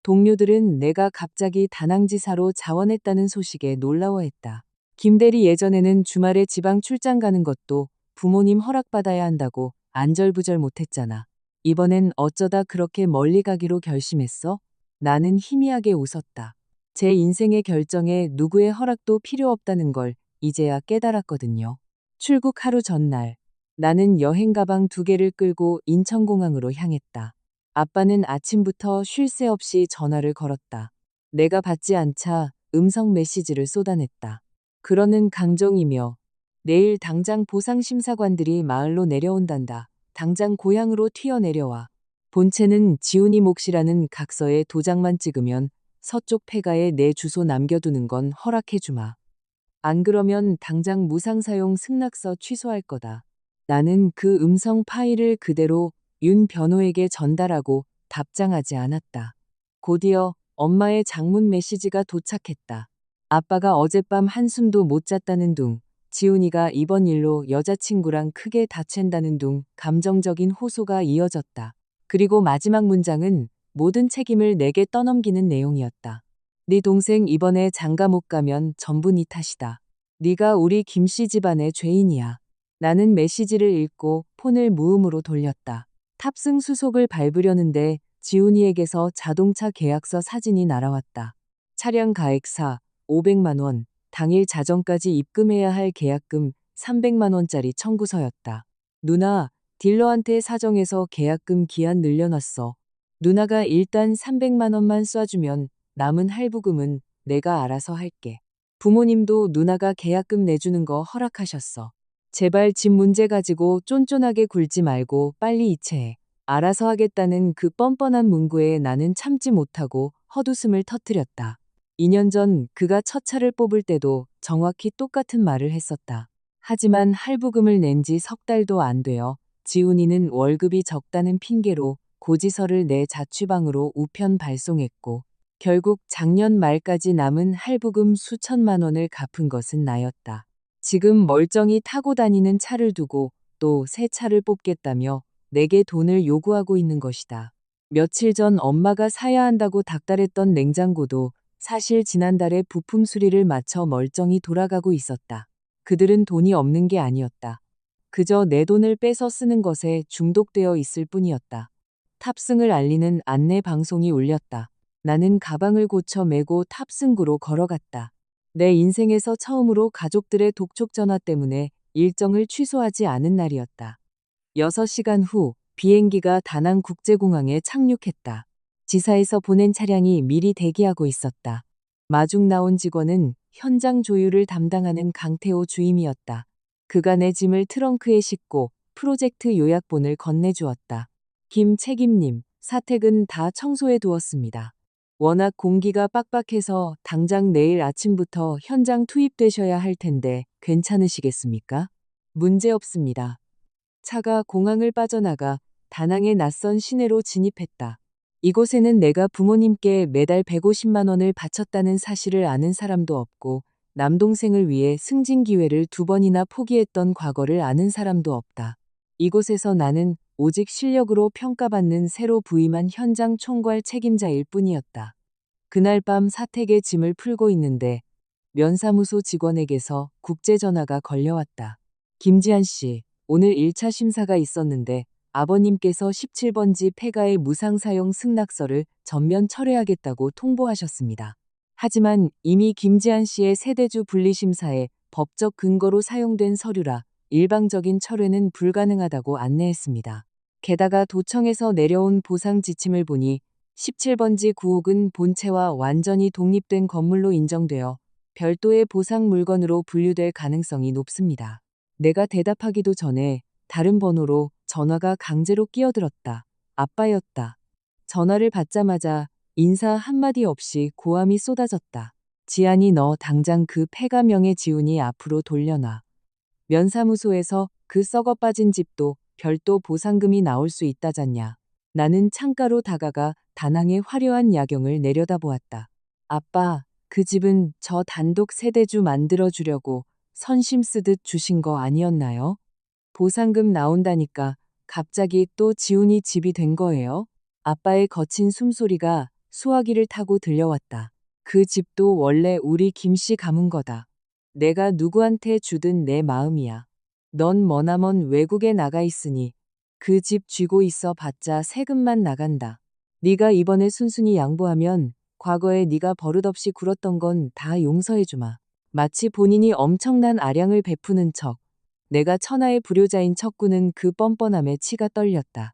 동료들은 내가 갑자기 다낭지사로 자원했다는 소식에 놀라워했다. 김 대리 예전에는 주말에 지방 출장 가는 것도 부모님 허락받아야 한다고 안절부절 못했잖아. 이번엔 어쩌다 그렇게 멀리 가기로 결심했어? 나는 희미하게 웃었다. 제 인생의 결정에 누구의 허락도 필요 없다는 걸 이제야 깨달았거든요. 출국 하루 전날, 나는 여행 가방 2개를 끌고 인천공항으로 향했다. 아빠는 아침부터 쉴 새 없이 전화를 걸었다. 내가 받지 않자 음성 메시지를 쏟아냈다. 그러는 강정이며 내일 당장 보상심사관들이 마을로 내려온단다. 당장 고향으로 튀어내려와. 본체는 지훈이 몫이라는 각서에 도장만 찍으면 서쪽 폐가에 내 주소 남겨두는 건 허락해주마. 안 그러면 당장 무상사용 승낙서 취소할 거다. 나는 그 음성 파일을 그대로 윤 변호에게 전달하고 답장하지 않았다. 곧이어 엄마의 장문 메시지가 도착했다. 아빠가 어젯밤 한숨도 못 잤다는 둥, 지훈이가 이번 일로 여자친구랑 크게 다챈다는 둥 감정적인 호소가 이어졌다. 그리고 마지막 문장은 모든 책임을 내게 떠넘기는 내용이었다. 네 동생 이번에 장가 못 가면 전부 네 탓이다. 네가 우리 김씨 집안의 죄인이야. 나는 메시지를 읽고 폰을 무음으로 돌렸다. 탑승 수속을 밟으려는데 지훈이에게서 자동차 계약서 사진이 날아왔다. 차량 가액사 500만 원, 당일 자정까지 입금해야 할 계약금 300만 원짜리 청구서였다. 누나, 딜러한테 사정해서 계약금 기한 늘려놨어. 누나가 일단 300만 원만 쏴주면 남은 할부금은 내가 알아서 할게. 부모님도 누나가 계약금 내주는 거 허락하셨어. 제발 집 문제 가지고 쫀쫀하게 굴지 말고 빨리 이체해. 알아서 하겠다는 그 뻔뻔한 문구에 나는 참지 못하고 헛웃음을 터뜨렸다. 2년 전 그가 첫 차를 뽑을 때도 정확히 똑같은 말을 했었다. 하지만 할부금을 낸 지 3달도 안 되어 지훈이는 월급이 적다는 핑계로 고지서를 내 자취방으로 우편 발송했고 결국 작년 말까지 남은 할부금 수천만 원을 갚은 것은 나였다. 지금 멀쩡히 타고 다니는 차를 두고 또 새 차를 뽑겠다며 내게 돈을 요구하고 있는 것이다. 며칠 전 엄마가 사야 한다고 닥달했던 냉장고도 사실 지난달에 부품 수리를 마쳐 멀쩡히 돌아가고 있었다. 그들은 돈이 없는 게 아니었다. 그저 내 돈을 빼서 쓰는 것에 중독되어 있을 뿐이었다. 탑승을 알리는 안내 방송이 울렸다. 나는 가방을 고쳐 메고 탑승구로 걸어갔다. 내 인생에서 처음으로 가족들의 독촉 전화 때문에 일정을 취소하지 않은 날이었다. 6시간 후 비행기가 다낭국제공항에 착륙했다. 지사에서 보낸 차량이 미리 대기하고 있었다. 마중 나온 직원은 현장 조율을 담당하는 강태호 주임이었다. 그가 내 짐을 트렁크에 싣고 프로젝트 요약본을 건네주었다. 김 책임님, 사택은 다 청소해 두었습니다. 워낙 공기가 빡빡해서 당장 내일 아침부터 현장 투입되셔야 할 텐데 괜찮으시겠습니까? 문제 없습니다. 차가 공항을 빠져나가 다낭의 낯선 시내로 진입했다. 이곳에는 내가 부모님께 매달 150만 원을 바쳤다는 사실을 아는 사람도 없고 남동생을 위해 승진 기회를 2번이나 포기했던 과거를 아는 사람도 없다. 이곳에서 나는 오직 실력으로 평가받는 새로 부임한 현장 총괄 책임자일 뿐이었다. 그날 밤 사택의 짐을 풀고 있는데 면사무소 직원에게서 국제전화가 걸려왔다. 김지한 씨, 오늘 1차 심사가 있었는데 아버님께서 17번지 폐가의 무상사용 승낙서를 전면 철회하겠다고 통보하셨습니다. 하지만 이미 김지한 씨의 세대주 분리심사에 법적 근거로 사용된 서류라 일방적인 철회는 불가능하다고 안내했습니다. 게다가 도청에서 내려온 보상 지침을 보니 17번지 구옥은 본체와 완전히 독립된 건물로 인정되어 별도의 보상 물건으로 분류될 가능성이 높습니다. 내가 대답하기도 전에 다른 번호로 전화가 강제로 끼어들었다. 아빠였다. 전화를 받자마자 인사 한마디 없이 고함이 쏟아졌다. 지안이 너 당장 그 폐가명의 지훈이 앞으로 돌려놔. 면사무소에서 그 썩어 빠진 집도 별도 보상금이 나올 수 있다잖냐. 나는 창가로 다가가 다낭의 화려한 야경을 내려다보았다. 아빠, 그 집은 저 단독 세대주 만들어주려고 선심 쓰듯 주신 거 아니었나요? 보상금 나온다니까 갑자기 또 지훈이 집이 된 거예요? 아빠의 거친 숨소리가 수화기를 타고 들려왔다. 그 집도 원래 우리 김씨 가문 거다. 내가 누구한테 주든 내 마음이야. 넌 머나먼 외국에 나가 있으니 그 집 쥐고 있어 봤자 세금만 나간다. 네가 이번에 순순히 양보하면 과거에 네가 버릇없이 굴었던 건 다 용서해 주마. 마치 본인이 엄청난 아량을 베푸는 척 내가 천하의 불효자인 척구는 그 뻔뻔함에 치가 떨렸다.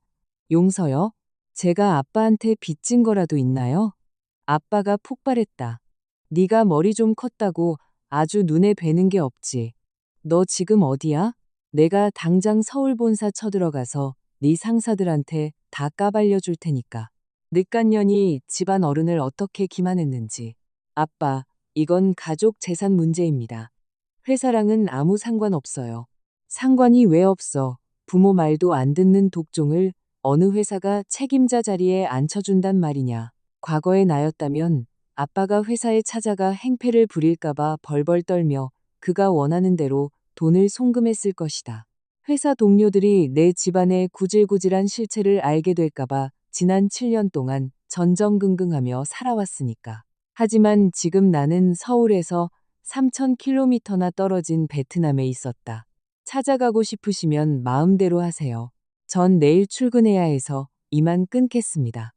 용서요? 제가 아빠한테 빚진 거라도 있나요? 아빠가 폭발했다. 네가 머리 좀 컸다고 아주 눈에 뵈는 게 없지. 너 지금 어디야? 내가 당장 서울 본사 쳐들어가서 네 상사들한테 다 까발려 줄 테니까. 늑간년이 집안 어른을 어떻게 기만했는지. 아빠, 이건 가족 재산 문제입니다. 회사랑은 아무 상관없어요. 상관이 왜 없어? 부모 말도 안 듣는 독종을 어느 회사가 책임자 자리에 앉혀준단 말이냐. 과거의 나였다면 아빠가 회사에 찾아가 행패를 부릴까봐 벌벌 떨며 그가 원하는 대로 돈을 송금했을 것이다. 회사 동료들이 내 집안의 구질구질한 실체를 알게 될까봐 지난 7년 동안 전전긍긍하며 살아왔으니까. 하지만 지금 나는 서울에서 3,000km나 떨어진 베트남에 있었다. 찾아가고 싶으시면 마음대로 하세요. 전 내일 출근해야 해서 이만 끊겠습니다.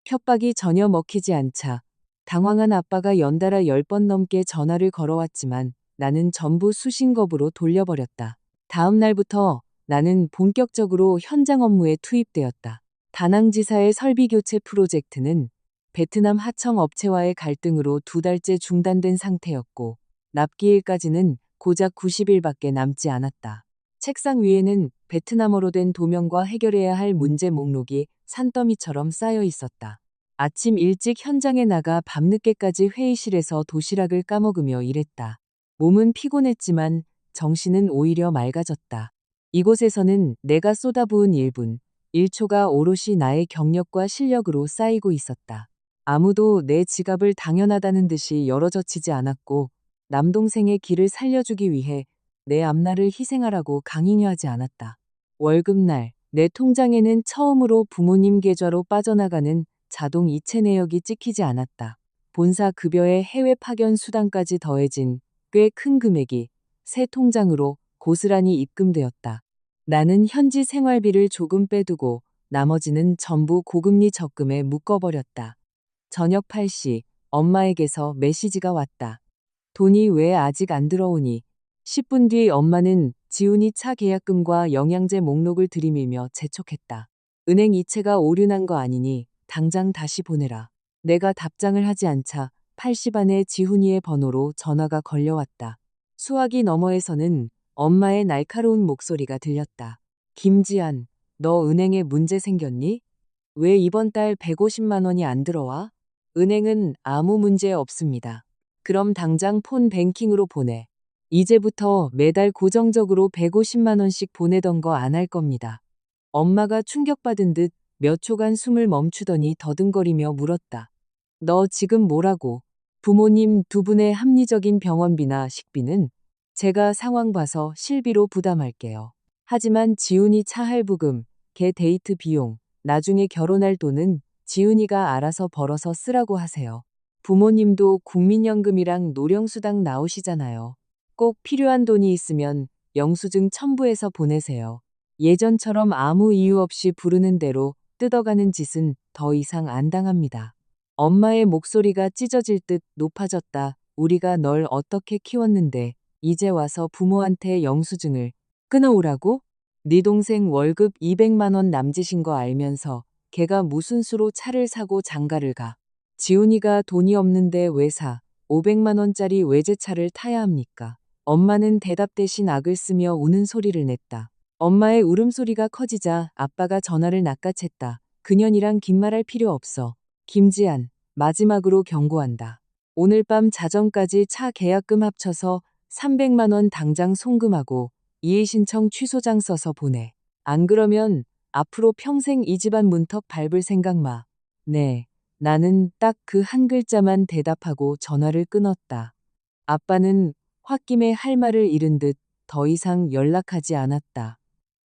협박이 전혀 먹히지 않자 당황한 아빠가 연달아 10번 넘게 전화를 걸어왔지만 나는 전부 수신겁으로 돌려버렸다. 다음 날부터 나는 본격적으로 현장 업무에 투입되었다. 다낭지사의 설비 교체 프로젝트는 베트남 하청 업체와의 갈등으로 2달째 중단된 상태였고 납기일까지는 고작 90일밖에 남지 않았다. 책상 위에는 베트남어로 된 도면과 해결해야 할 문제 목록이 산더미처럼 쌓여 있었다. 아침 일찍 현장에 나가 밤늦게까지 회의실에서 도시락을 까먹으며 일했다. 몸은 피곤했지만 정신은 오히려 맑아졌다. 이곳에서는 내가 쏟아부은 1분, 1초가 오롯이 나의 경력과 실력으로 쌓이고 있었다. 아무도 내 지갑을 당연하다는 듯이 열어젖히지 않았고 남동생의 길을 살려주기 위해 내 앞날을 희생하라고 강행하지 않았다. 월급날 내 통장에는 처음으로 부모님 계좌로 빠져나가는 자동 이체 내역이 찍히지 않았다. 본사 급여에 해외 파견 수당까지 더해진 꽤 큰 금액이 새 통장으로 고스란히 입금되었다. 나는 현지 생활비를 조금 빼두고 나머지는 전부 고금리 적금에 묶어버렸다. 저녁 8시 엄마에게서 메시지가 왔다. 돈이 왜 아직 안 들어오니? 10분 뒤 엄마는 지훈이 차 계약금과 영양제 목록을 들이밀며 재촉했다. 은행 이체가 오류난 거 아니니 당장 다시 보내라. 내가 답장을 하지 않자 8시 반에 지훈이의 번호로 전화가 걸려왔다. 수화기 너머에서는 엄마의 날카로운 목소리가 들렸다. 김지안, 너 은행에 문제 생겼니? 왜 이번 달 150만 원이 안 들어와? 은행은 아무 문제 없습니다. 그럼 당장 폰 뱅킹으로 보내. 이제부터 매달 고정적으로 150만 원씩 보내던 거 안 할 겁니다. 엄마가 충격받은 듯 몇 초간 숨을 멈추더니 더듬거리며 물었다. 너 지금 뭐라고? 부모님 두 분의 합리적인 병원비나 식비는 제가 상황 봐서 실비로 부담할게요. 하지만 지훈이 차 할부금, 걔 데이트 비용, 나중에 결혼할 돈은 지훈이가 알아서 벌어서 쓰라고 하세요. 부모님도 국민연금이랑 노령수당 나오시잖아요. 꼭 필요한 돈이 있으면 영수증 첨부해서 보내세요. 예전처럼 아무 이유 없이 부르는 대로 뜯어가는 짓은 더 이상 안 당합니다. 엄마의 목소리가 찢어질 듯 높아졌다. 우리가 널 어떻게 키웠는데 이제 와서 부모한테 영수증을 끊어오라고? 네 동생 월급 200만 원 남짓인 거 알면서 걔가 무슨 수로 차를 사고 장가를 가. 지훈이가 돈이 없는데 왜 사? 500만 원짜리 외제차를 타야 합니까? 엄마는 대답 대신 악을 쓰며 우는 소리를 냈다. 엄마의 울음소리가 커지자 아빠가 전화를 낚아챘다. 그년이랑 긴 말할 필요 없어. 김지한, 마지막으로 경고한다. 오늘 밤 자정까지 차 계약금 합쳐서 300만 원 당장 송금하고 이의 신청 취소장 써서 보내. 안 그러면 앞으로 평생 이 집안 문턱 밟을 생각 마. 네. 나는 딱 그 한 글자만 대답하고 전화를 끊었다. 아빠는 홧김에 할 말을 잃은 듯 더 이상 연락하지 않았다.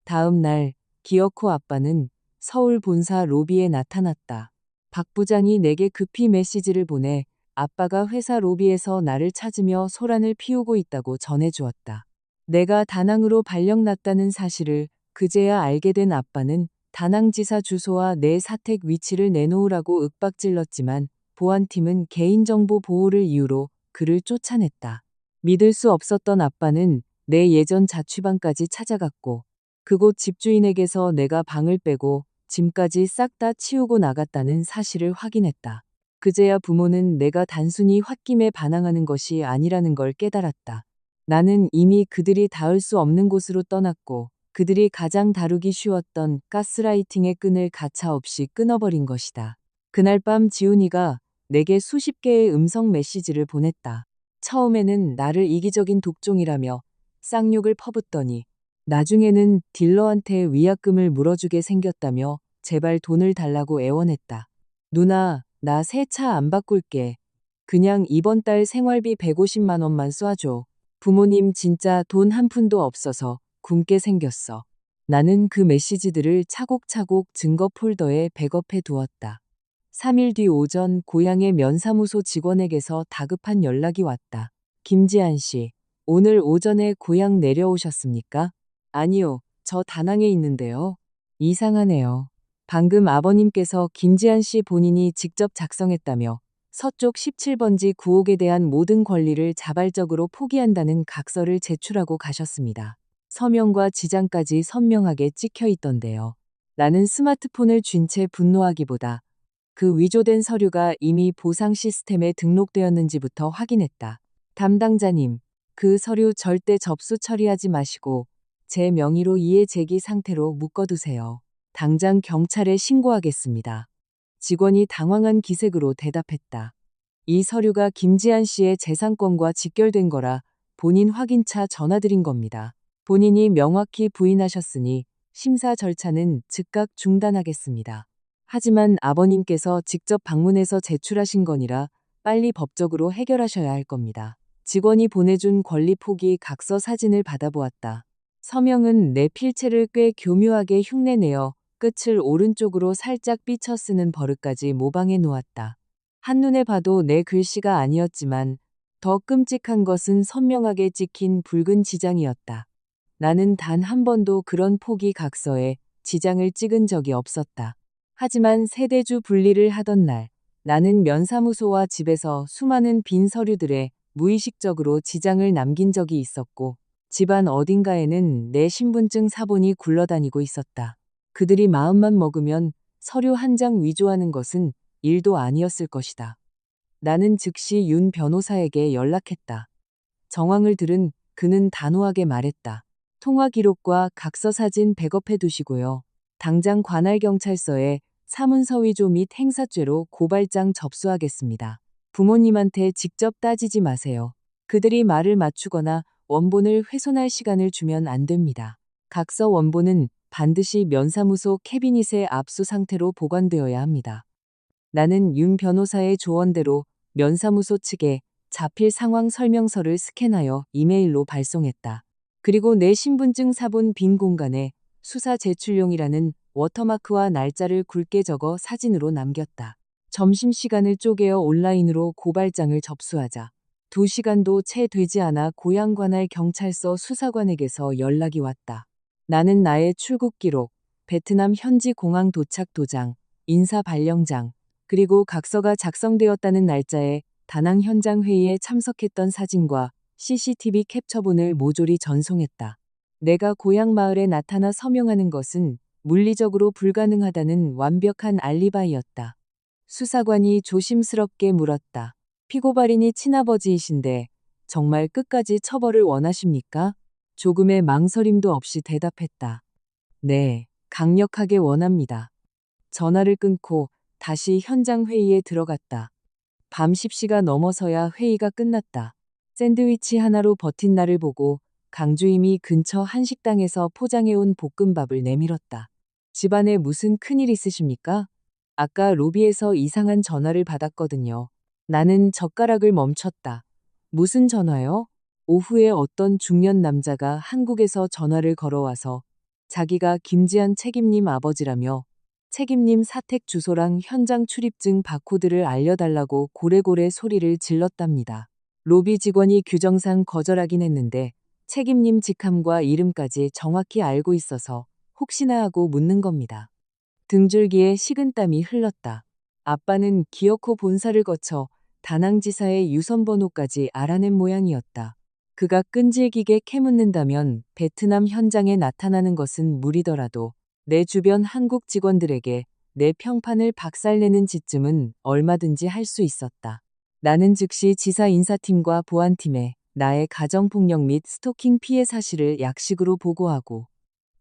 다음 날 기어코 아빠는 서울 본사 로비에 나타났다. 박 부장이 내게 급히 메시지를 보내 아빠가 회사 로비에서 나를 찾으며 소란을 피우고 있다고 전해주었다. 내가 다낭으로 발령났다는 사실을 그제야 알게 된 아빠는 다낭지사 주소와 내 사택 위치를 내놓으라고 윽박질렀지만 보안팀은 개인정보 보호를 이유로 그를 쫓아냈다. 믿을 수 없었던 아빠는 내 예전 자취방까지 찾아갔고 그곳 집주인에게서 내가 방을 빼고 짐까지 싹 다 치우고 나갔다는 사실을 확인했다. 그제야 부모는 내가 단순히 홧김에 반항하는 것이 아니라는 걸 깨달았다. 나는 이미 그들이 닿을 수 없는 곳으로 떠났고 그들이 가장 다루기 쉬웠던 가스라이팅의 끈을 가차없이 끊어버린 것이다. 그날 밤 지훈이가 내게 수십 개의 음성 메시지를 보냈다. 처음에는 나를 이기적인 독종이라며 쌍욕을 퍼붓더니 나중에는 딜러한테 위약금을 물어주게 생겼다며 제발 돈을 달라고 애원했다. 누나, 나 새 차 안 바꿀게. 그냥 이번 달 생활비 150만 원만 쏴줘. 부모님 진짜 돈 한 푼도 없어서 굶게 생겼어. 나는 그 메시지들을 차곡차곡 증거 폴더에 백업해 두었다. 3일 뒤 오전 고향의 면사무소 직원에게서 다급한 연락이 왔다. 김지한 씨, 오늘 오전에 고향 내려오셨습니까? 아니요, 저 다낭에 있는데요. 이상하네요. 방금 아버님께서 김지한 씨 본인이 직접 작성했다며 서쪽 17번지 구옥에 대한 모든 권리를 자발적으로 포기한다는 각서를 제출하고 가셨습니다. 서명과 지장까지 선명하게 찍혀 있던데요. 나는 스마트폰을 쥔 채 분노하기보다 그 위조된 서류가 이미 보상 시스템에 등록되었는지부터 확인했다. 담당자님, 그 서류 절대 접수 처리하지 마시고 제 명의로 이해 제기 상태로 묶어두세요. 당장 경찰에 신고하겠습니다. 직원이 당황한 기색으로 대답했다. 이 서류가 김지한 씨의 재산권과 직결된 거라 본인 확인차 전화드린 겁니다. 본인이 명확히 부인하셨으니 심사 절차는 즉각 중단하겠습니다. 하지만 아버님께서 직접 방문해서 제출하신 거니라 빨리 법적으로 해결하셔야 할 겁니다. 직원이 보내준 권리 포기 각서 사진을 받아보았다. 서명은 내 필체를 꽤 교묘하게 흉내내어 끝을 오른쪽으로 살짝 삐쳐 쓰는 버릇까지 모방해 놓았다. 한눈에 봐도 내 글씨가 아니었지만 더 끔찍한 것은 선명하게 찍힌 붉은 지장이었다. 나는 단 한 번도 그런 포기 각서에 지장을 찍은 적이 없었다. 하지만 세대주 분리를 하던 날, 나는 면사무소와 집에서 수많은 빈 서류들에 무의식적으로 지장을 남긴 적이 있었고, 집안 어딘가에는 내 신분증 사본이 굴러다니고 있었다. 그들이 마음만 먹으면 서류 한 장 위조하는 것은 일도 아니었을 것이다. 나는 즉시 윤 변호사에게 연락했다. 정황을 들은 그는 단호하게 말했다. 통화 기록과 각서 사진 백업해 두시고요. 당장 관할경찰서에 사문서 위조 및 행사죄로 고발장 접수하겠습니다. 부모님한테 직접 따지지 마세요. 그들이 말을 맞추거나 원본을 훼손할 시간을 주면 안 됩니다. 각서 원본은 반드시 면사무소 캐비닛에 압수 상태로 보관되어야 합니다. 나는 윤 변호사의 조언대로 면사무소 측에 자필 상황 설명서를 스캔하여 이메일로 발송했다. 그리고 내 신분증 사본 빈 공간에 수사 제출용이라는 워터마크와 날짜를 굵게 적어 사진으로 남겼다. 점심시간을 쪼개어 온라인으로 고발장을 접수하자 2시간도 채 되지 않아 고향관할 경찰서 수사관에게서 연락이 왔다. 나는 나의 출국 기록, 베트남 현지 공항 도착 도장, 인사 발령장, 그리고 각서가 작성되었다는 날짜에 다낭 현장 회의에 참석했던 사진과 CCTV 캡처본을 모조리 전송했다. 내가 고향 마을에 나타나 서명하는 것은 물리적으로 불가능하다는 완벽한 알리바이였다. 수사관이 조심스럽게 물었다. 피고발인이 친아버지이신데 정말 끝까지 처벌을 원하십니까? 조금의 망설임도 없이 대답했다. 네, 강력하게 원합니다. 전화를 끊고 다시 현장 회의에 들어갔다. 밤 10시가 넘어서야 회의가 끝났다. 샌드위치 하나로 버틴 나를 보고 강주임이 근처 한식당에서 포장해온 볶음밥을 내밀었다. 집안에 무슨 큰일 있으십니까? 아까 로비에서 이상한 전화를 받았거든요. 나는 젓가락을 멈췄다. 무슨 전화요? 오후에 어떤 중년 남자가 한국에서 전화를 걸어와서 자기가 김지한 책임님 아버지라며 책임님 사택 주소랑 현장 출입증 바코드를 알려달라고 고래고래 소리를 질렀답니다. 로비 직원이 규정상 거절하긴 했는데 책임님 직함과 이름까지 정확히 알고 있어서 혹시나 하고 묻는 겁니다. 등줄기에 식은땀이 흘렀다. 아빠는 기어코 본사를 거쳐 다낭지사의 유선번호까지 알아낸 모양이었다. 그가 끈질기게 캐묻는다면 베트남 현장에 나타나는 것은 무리더라도 내 주변 한국 직원들에게 내 평판을 박살내는 짓쯤은 얼마든지 할 수 있었다. 나는 즉시 지사 인사팀과 보안팀에 나의 가정폭력 및 스토킹 피해 사실을 약식으로 보고하고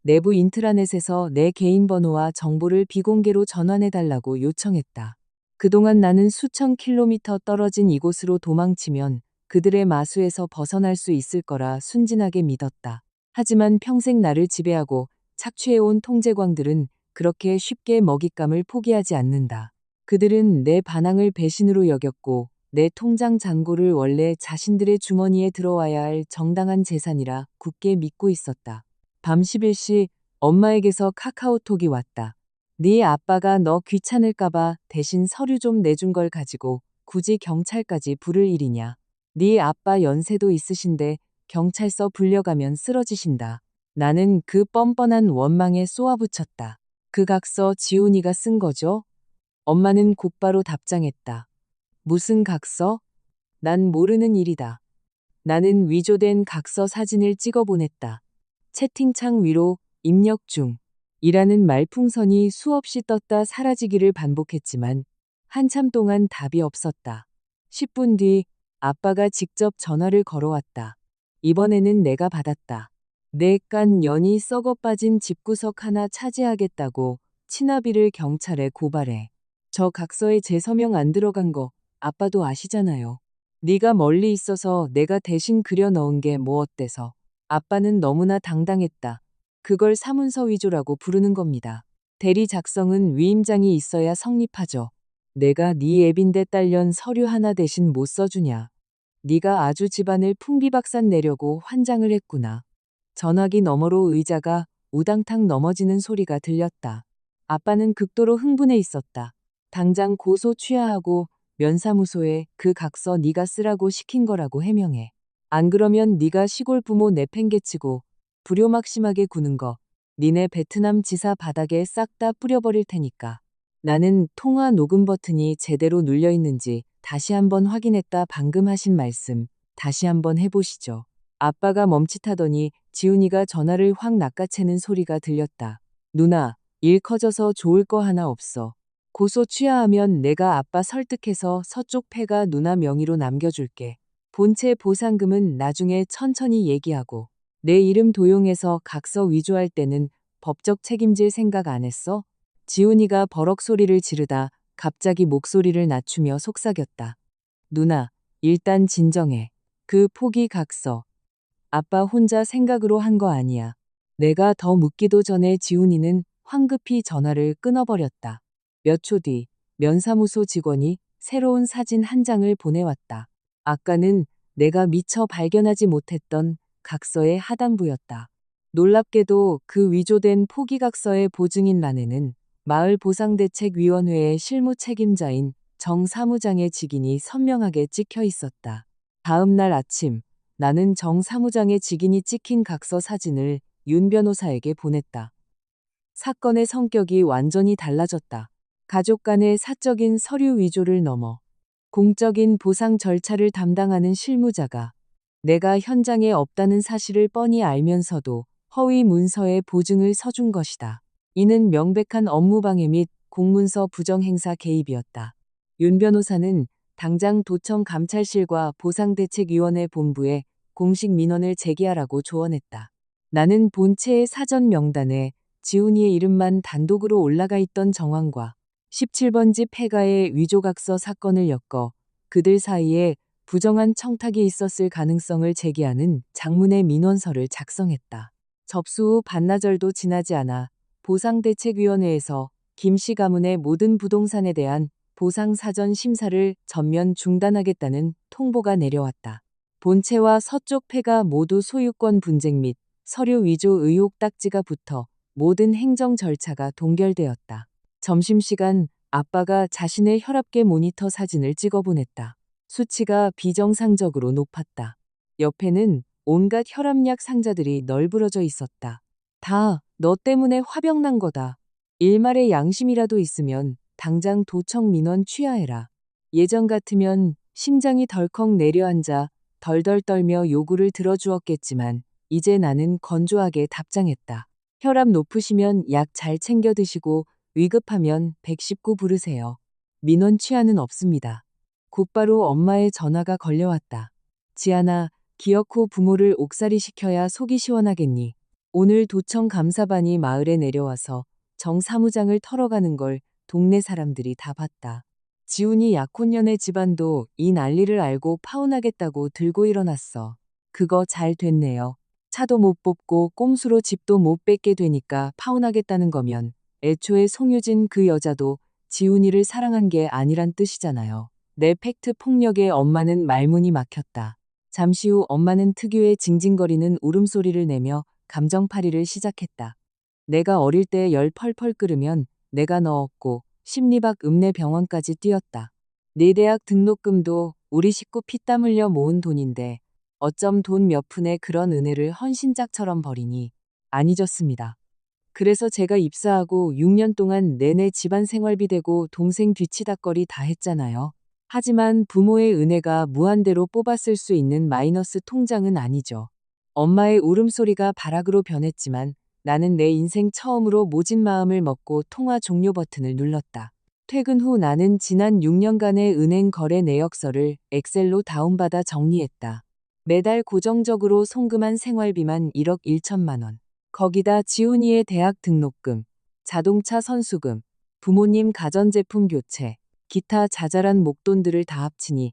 내부 인트라넷에서 내 개인 번호와 정보를 비공개로 전환해달라고 요청했다. 그동안 나는 수천 킬로미터 떨어진 이곳으로 도망치면 그들의 마수에서 벗어날 수 있을 거라 순진하게 믿었다. 하지만 평생 나를 지배하고 착취해온 통제광들은 그렇게 쉽게 먹잇감을 포기하지 않는다. 그들은 내 반항을 배신으로 여겼고 내 통장 잔고를 원래 자신들의 주머니에 들어와야 할 정당한 재산이라 굳게 믿고 있었다. 밤 11시 엄마에게서 카카오톡이 왔다. 네 아빠가 너 귀찮을까봐 대신 서류 좀 내준 걸 가지고 굳이 경찰까지 부를 일이냐. 네 아빠 연세도 있으신데 경찰서 불려가면 쓰러지신다. 나는 그 뻔뻔한 원망에 쏘아붙였다. 그 각서 지훈이가 쓴 거죠? 엄마는 곧바로 답장했다. 무슨 각서? 난 모르는 일이다. 나는 위조된 각서 사진을 찍어 보냈다. 채팅창 위로 입력 중 이라는 말풍선이 수없이 떴다 사라지기를 반복했지만 한참 동안 답이 없었다. 10분 뒤 아빠가 직접 전화를 걸어왔다. 이번에는 내가 받았다. 내 깐 년이 썩어 빠진 집구석 하나 차지하겠다고 친아비를 경찰에 고발해. 저 각서에 제 서명 안 들어간 거 아빠도 아시잖아요. 네가 멀리 있어서 내가 대신 그려 넣은 게 뭐 어때서. 아빠는 너무나 당당했다. 그걸 사문서 위조라고 부르는 겁니다. 대리 작성은 위임장이 있어야 성립하죠. 내가 네 애빈데 딸년 서류 하나 대신 못 써주냐. 네가 아주 집안을 풍비박산 내려고 환장을 했구나. 전화기 너머로 의자가 우당탕 넘어지는 소리가 들렸다. 아빠는 극도로 흥분해 있었다. 당장 고소 취하하고 면사무소에 그 각서 네가 쓰라고 시킨 거라고 해명해. 안 그러면 네가 시골 부모 내팽개치고 불효막심하게 구는 거 니네 베트남 지사 바닥에 싹 다 뿌려버릴 테니까. 나는 통화 녹음 버튼이 제대로 눌려 있는지 다시 한번 확인했다. 방금 하신 말씀 다시 한번 해보시죠. 아빠가 멈칫하더니 지훈이가 전화를 확 낚아채는 소리가 들렸다. 누나, 일 커져서 좋을 거 하나 없어. 고소 취하하면 내가 아빠 설득해서 서쪽 패가 누나 명의로 남겨줄게. 본체 보상금은 나중에 천천히 얘기하고. 내 이름 도용해서 각서 위조할 때는 법적 책임질 생각 안 했어? 지훈이가 버럭 소리를 지르다 갑자기 목소리를 낮추며 속삭였다. 누나, 일단 진정해. 그 포기 각서. 아빠 혼자 생각으로 한 거 아니야. 내가 더 묻기도 전에 지훈이는 황급히 전화를 끊어버렸다. 몇 초 뒤 면사무소 직원이 새로운 사진 한 장을 보내왔다. 아까는 내가 미처 발견하지 못했던 각서의 하단부였다. 놀랍게도 그 위조된 포기각서의 보증인 란에는 마을보상대책위원회의 실무 책임자인 정 사무장의 직인이 선명하게 찍혀 있었다. 다음 날 아침, 나는 정 사무장의 직인이 찍힌 각서 사진을 윤 변호사에게 보냈다. 사건의 성격이 완전히 달라졌다. 가족 간의 사적인 서류 위조를 넘어 공적인 보상 절차를 담당하는 실무자가 내가 현장에 없다는 사실을 뻔히 알면서도 허위 문서에 보증을 서준 것이다. 이는 명백한 업무방해 및 공문서 부정행사 개입이었다. 윤 변호사는 당장 도청 감찰실과 보상대책위원회 본부에 공식 민원을 제기하라고 조언했다. 나는 본체의 사전 명단에 지훈이의 이름만 단독으로 올라가 있던 정황과 17번지 폐가의 위조각서 사건을 엮어 그들 사이에 부정한 청탁이 있었을 가능성을 제기하는 장문의 민원서를 작성했다. 접수 후 반나절도 지나지 않아 보상대책위원회에서 김씨 가문의 모든 부동산에 대한 보상 사전 심사를 전면 중단하겠다는 통보가 내려왔다. 본체와 서쪽 폐가 모두 소유권 분쟁 및 서류 위조 의혹 딱지가 붙어 모든 행정 절차가 동결되었다. 점심시간 아빠가 자신의 혈압계 모니터 사진을 찍어 보냈다. 수치가 비정상적으로 높았다. 옆에는 온갖 혈압약 상자들이 널브러져 있었다. 다 너 때문에 화병 난 거다. 일말의 양심이라도 있으면 당장 도청 민원 취하해라. 예전 같으면 심장이 덜컥 내려앉아 덜덜 떨며 요구를 들어주었겠지만 이제 나는 건조하게 답장했다. 혈압 높으시면 약 잘 챙겨 드시고 위급하면 119 부르세요. 민원 취하는 없습니다. 곧바로 엄마의 전화가 걸려왔다. 지안아, 기억 후 부모를 옥살이 시켜야 속이 시원하겠니? 오늘 도청 감사반이 마을에 내려와서 정 사무장을 털어가는 걸 동네 사람들이 다 봤다. 지훈이 약혼년의 집안도 이 난리를 알고 파혼하겠다고 들고 일어났어. 그거 잘 됐네요. 차도 못 뽑고 꼼수로 집도 못 뺏게 되니까 파혼하겠다는 거면 애초에 송유진 그 여자도 지훈이를 사랑한 게 아니란 뜻이잖아요. 내 팩트 폭력에 엄마는 말문이 막혔다. 잠시 후 엄마는 특유의 징징거리는 울음소리를 내며 감정팔이를 시작했다. 내가 어릴 때 열 펄펄 끓으면 내가 넣었고 심리박 읍내 병원까지 뛰었다. 네 대학 등록금도 우리 식구 피땀 흘려 모은 돈인데 어쩜 돈 몇 푼에 그런 은혜를 헌신짝처럼 버리니 안 잊었습니다. 그래서 제가 입사하고 6년 동안 내내 집안 생활비 대고 동생 뒤치다꺼리 다 했잖아요. 하지만 부모의 은혜가 무한대로 뽑았을 수 있는 마이너스 통장은 아니죠. 엄마의 울음소리가 발악으로 변했지만 나는 내 인생 처음으로 모진 마음을 먹고 통화 종료 버튼을 눌렀다. 퇴근 후 나는 지난 6년간의 은행 거래 내역서를 엑셀로 다운받아 정리했다. 매달 고정적으로 송금한 생활비만 1억 1천만 원. 거기다 지훈이의 대학 등록금, 자동차 선수금, 부모님 가전제품 교체, 기타 자잘한 목돈들을 다 합치니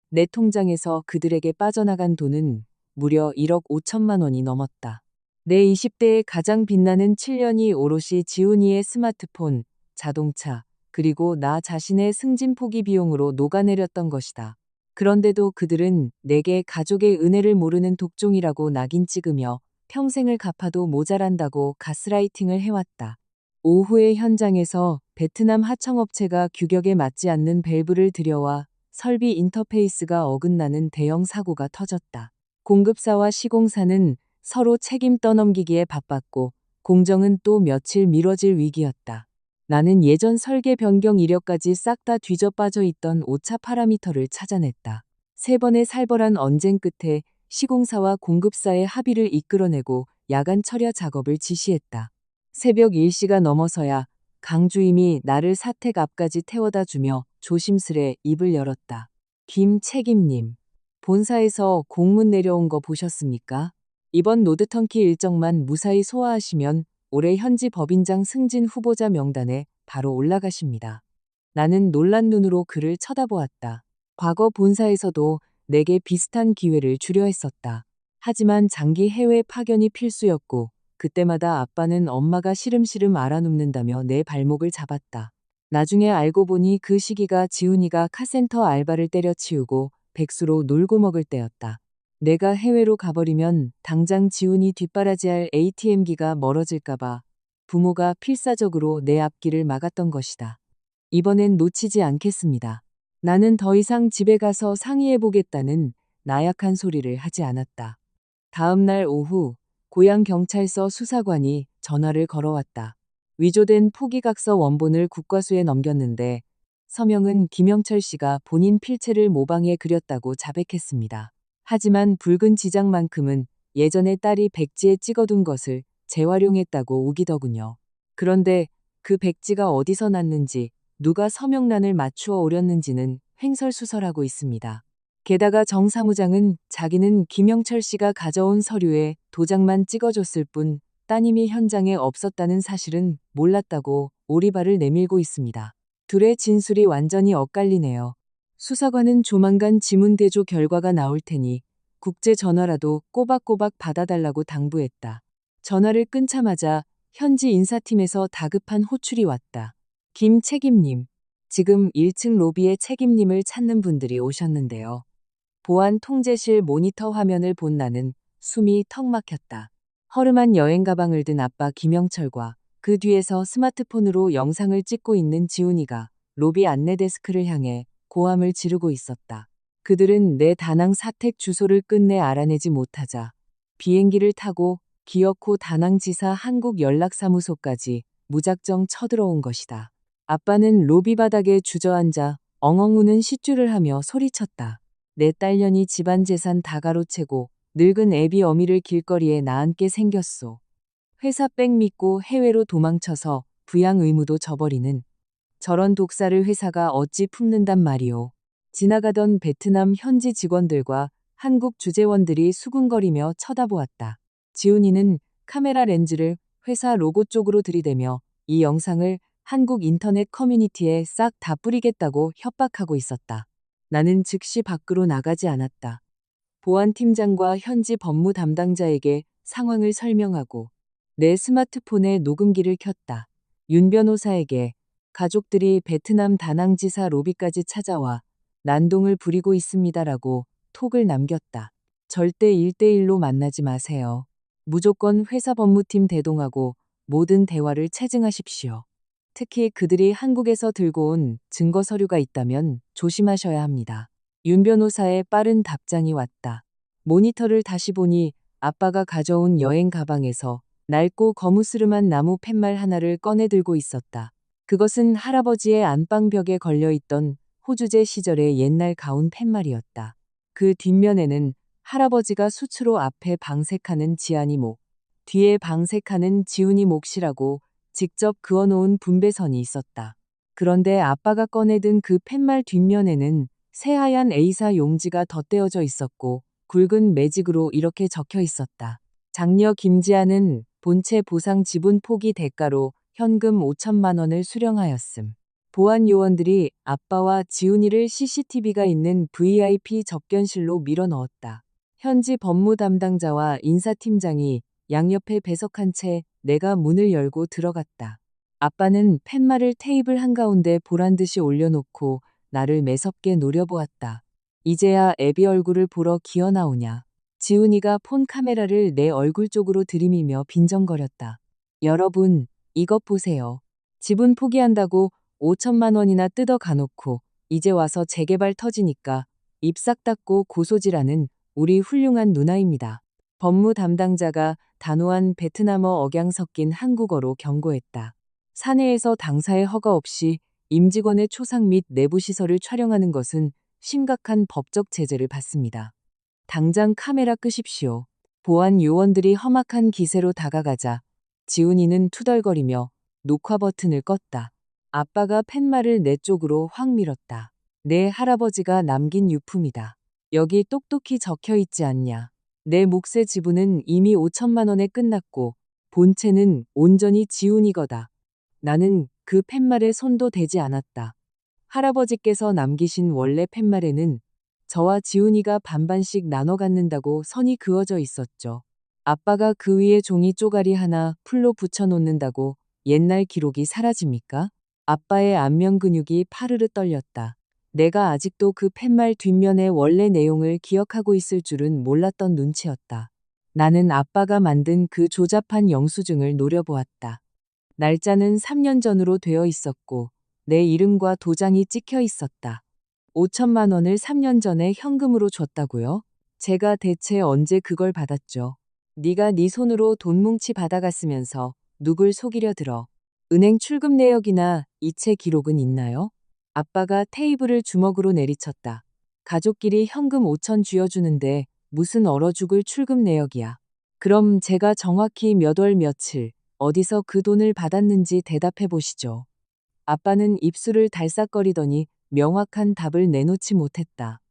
내 통장에서 그들에게 빠져나간 돈은 무려 1억 5천만 원이 넘었다. 내 20대의 가장 빛나는 7년이 오롯이 지훈이의 스마트폰, 자동차, 그리고 나 자신의 승진 포기 비용으로 녹아내렸던 것이다. 그런데도 그들은 내게 가족의 은혜를 모르는 독종이라고 낙인 찍으며 평생을 갚아도 모자란다고 가스라이팅을 해왔다. 오후의 현장에서 베트남 하청업체가 규격에 맞지 않는 밸브를 들여와 설비 인터페이스가 어긋나는 대형 사고가 터졌다. 공급사와 시공사는 서로 책임 떠넘기기에 바빴고 공정은 또 며칠 미뤄질 위기였다. 나는 예전 설계 변경 이력까지 싹 다 뒤져 빠져 있던 오차 파라미터를 찾아냈다. 3번의 살벌한 언쟁 끝에 시공사와 공급사의 합의를 이끌어내고 야간 철야 작업을 지시했다. 새벽 1시가 넘어서야 강 주임이 나를 사택 앞까지 태워다 주며 조심스레 입을 열었다. 김 책임님, 본사에서 공문 내려온 거 보셨습니까? 이번 노드턴키 일정만 무사히 소화하시면 올해 현지 법인장 승진 후보자 명단에 바로 올라가십니다. 나는 놀란 눈으로 그를 쳐다보았다. 과거 본사에서도 내게 비슷한 기회를 주려 했었다. 하지만 장기 해외 파견이 필수였고 그때마다 아빠는 엄마가 시름시름 알아눕는다며 내 발목을 잡았다. 나중에 알고 보니 그 시기가 지훈이가 카센터 알바를 때려치우고 백수로 놀고 먹을 때였다. 내가 해외로 가버리면 당장 지훈이 뒷바라지할 ATM기가 멀어질까봐 부모가 필사적으로 내 앞길을 막았던 것이다. 이번엔 놓치지 않겠습니다. 나는 더 이상 집에 가서 상의해보겠다는 나약한 소리를 하지 않았다. 다음 날 오후 고향 경찰서 수사관이 전화를 걸어왔다. 위조된 포기각서 원본을 국과수에 넘겼는데 서명은 김영철 씨가 본인 필체를 모방해 그렸다고 자백했습니다. 하지만 붉은 지장만큼은 예전에 딸이 백지에 찍어둔 것을 재활용했다고 우기더군요. 그런데 그 백지가 어디서 났는지 누가 서명란을 맞추어 오렸는지는 횡설수설하고 있습니다. 게다가 정 사무장은 자기는 김영철 씨가 가져온 서류에 도장만 찍어줬을 뿐 따님이 현장에 없었다는 사실은 몰랐다고 오리발을 내밀고 있습니다. 둘의 진술이 완전히 엇갈리네요. 수사관은 조만간 지문대조 결과가 나올 테니 국제 전화라도 꼬박꼬박 받아달라고 당부했다. 전화를 끊자마자 현지 인사팀에서 다급한 호출이 왔다. 김 책임님, 지금 1층 로비에 책임님을 찾는 분들이 오셨는데요. 보안 통제실 모니터 화면을 본 나는 숨이 턱 막혔다. 허름한 여행 가방을 든 아빠 김영철과 그 뒤에서 스마트폰으로 영상을 찍고 있는 지훈이가 로비 안내 데스크를 향해 고함을 지르고 있었다. 그들은 내 다낭 사택 주소를 끝내 알아내지 못하자 비행기를 타고 기어코 다낭지사 한국연락사무소까지 무작정 쳐들어온 것이다. 아빠는 로비 바닥에 주저앉아 엉엉 우는 시줄을 하며 소리쳤다. 내 딸년이 집안 재산 다 가로채고 늙은 애비 어미를 길거리에 낳안게 생겼소. 회사 백 믿고 해외로 도망쳐서 부양 의무도 저버리는 저런 독사를 회사가 어찌 품는단 말이오. 지나가던 베트남 현지 직원들과 한국 주재원들이 수군거리며 쳐다보았다. 지훈이는 카메라 렌즈를 회사 로고 쪽으로 들이대며 이 영상을 한국 인터넷 커뮤니티에 싹 다 뿌리겠다고 협박하고 있었다. 나는 즉시 밖으로 나가지 않았다. 보안팀장과 현지 법무 담당자에게 상황을 설명하고 내 스마트폰에 녹음기를 켰다. 윤 변호사에게 가족들이 베트남 다낭지사 로비까지 찾아와 난동을 부리고 있습니다라고 톡을 남겼다. 절대 1대1로 만나지 마세요. 무조건 회사 법무팀 대동하고 모든 대화를 체증하십시오. 특히 그들이 한국에서 들고 온 증거 서류가 있다면 조심하셔야 합니다. 윤 변호사의 빠른 답장이 왔다. 모니터를 다시 보니 아빠가 가져온 여행 가방에서 낡고 거무스름한 나무 팻말 하나를 꺼내 들고 있었다. 그것은 할아버지의 안방벽에 걸려있던 호주제 시절의 옛날 가운 팻말이었다. 그 뒷면에는 할아버지가 수츠로 앞에 방색하는 지안이 목, 뒤에 방색하는 지훈이 몫이라고 직접 그어놓은 분배선이 있었다. 그런데 아빠가 꺼내든 그 팻말 뒷면에는 새하얀 A사 용지가 덧대어져 있었고 굵은 매직으로 이렇게 적혀 있었다. 장녀 김지아는 본체 보상 지분 포기 대가로 현금 5천만 원을 수령하였음. 보안 요원들이 아빠와 지훈이를 CCTV가 있는 VIP 접견실로 밀어넣었다. 현지 법무 담당자와 인사팀장이 양옆에 배석한 채 내가 문을 열고 들어갔다. 아빠는 팻말을 테이블 한가운데 보란듯이 올려놓고 나를 매섭게 노려보았다. 이제야 애비 얼굴을 보러 기어 나오냐. 지훈이가 폰 카메라를 내 얼굴 쪽으로 들이밀며 빈정거렸다. 여러분, 이것 보세요. 지분 포기한다고 5천만 원이나 뜯어 가놓고 이제 와서 재개발 터지니까 입 싹 닫고 고소질하는 우리 훌륭한 누나입니다. 법무 담당자가 단호한 베트남어 억양 섞인 한국어로 경고했다. 사내에서 당사의 허가 없이 임직원의 초상 및 내부 시설을 촬영하는 것은 심각한 법적 제재를 받습니다. 당장 카메라 끄십시오. 보안 요원들이 험악한 기세로 다가가자 지훈이는 투덜거리며 녹화 버튼을 껐다. 아빠가 팻말을 내 쪽으로 확 밀었다. 내 할아버지가 남긴 유품이다. 여기 똑똑히 적혀 있지 않냐. 내 몫의 지분은 이미 5천만 원에 끝났고 본체는 온전히 지훈이 거다. 나는 그 팻말에 손도 대지 않았다. 할아버지께서 남기신 원래 팻말에는 저와 지훈이가 반반씩 나눠 갖는다고 선이 그어져 있었죠. 아빠가 그 위에 종이 쪼가리 하나 풀로 붙여놓는다고 옛날 기록이 사라집니까? 아빠의 안면 근육이 파르르 떨렸다. 내가 아직도 그 팻말 뒷면의 원래 내용을 기억하고 있을 줄은 몰랐던 눈치였다. 나는 아빠가 만든 그 조잡한 영수증을 노려보았다. 날짜는 3년 전으로 되어 있었고 내 이름과 도장이 찍혀 있었다. 5천만 원을 3년 전에 현금으로 줬다고요? 제가 대체 언제 그걸 받았죠? 네가 네 손으로 돈 뭉치 받아갔으면서 누굴 속이려 들어. 은행 출금 내역이나 이체 기록은 있나요? 아빠가 테이블을 주먹으로 내리쳤다. 가족끼리 현금 5천 쥐어주는데 무슨 얼어 죽을 출금 내역이야. 그럼 제가 정확히 몇 월 며칠 어디서 그 돈을 받았는지 대답해 보시죠. 아빠는 입술을 달싹거리더니 명확한 답을 내놓지 못했다.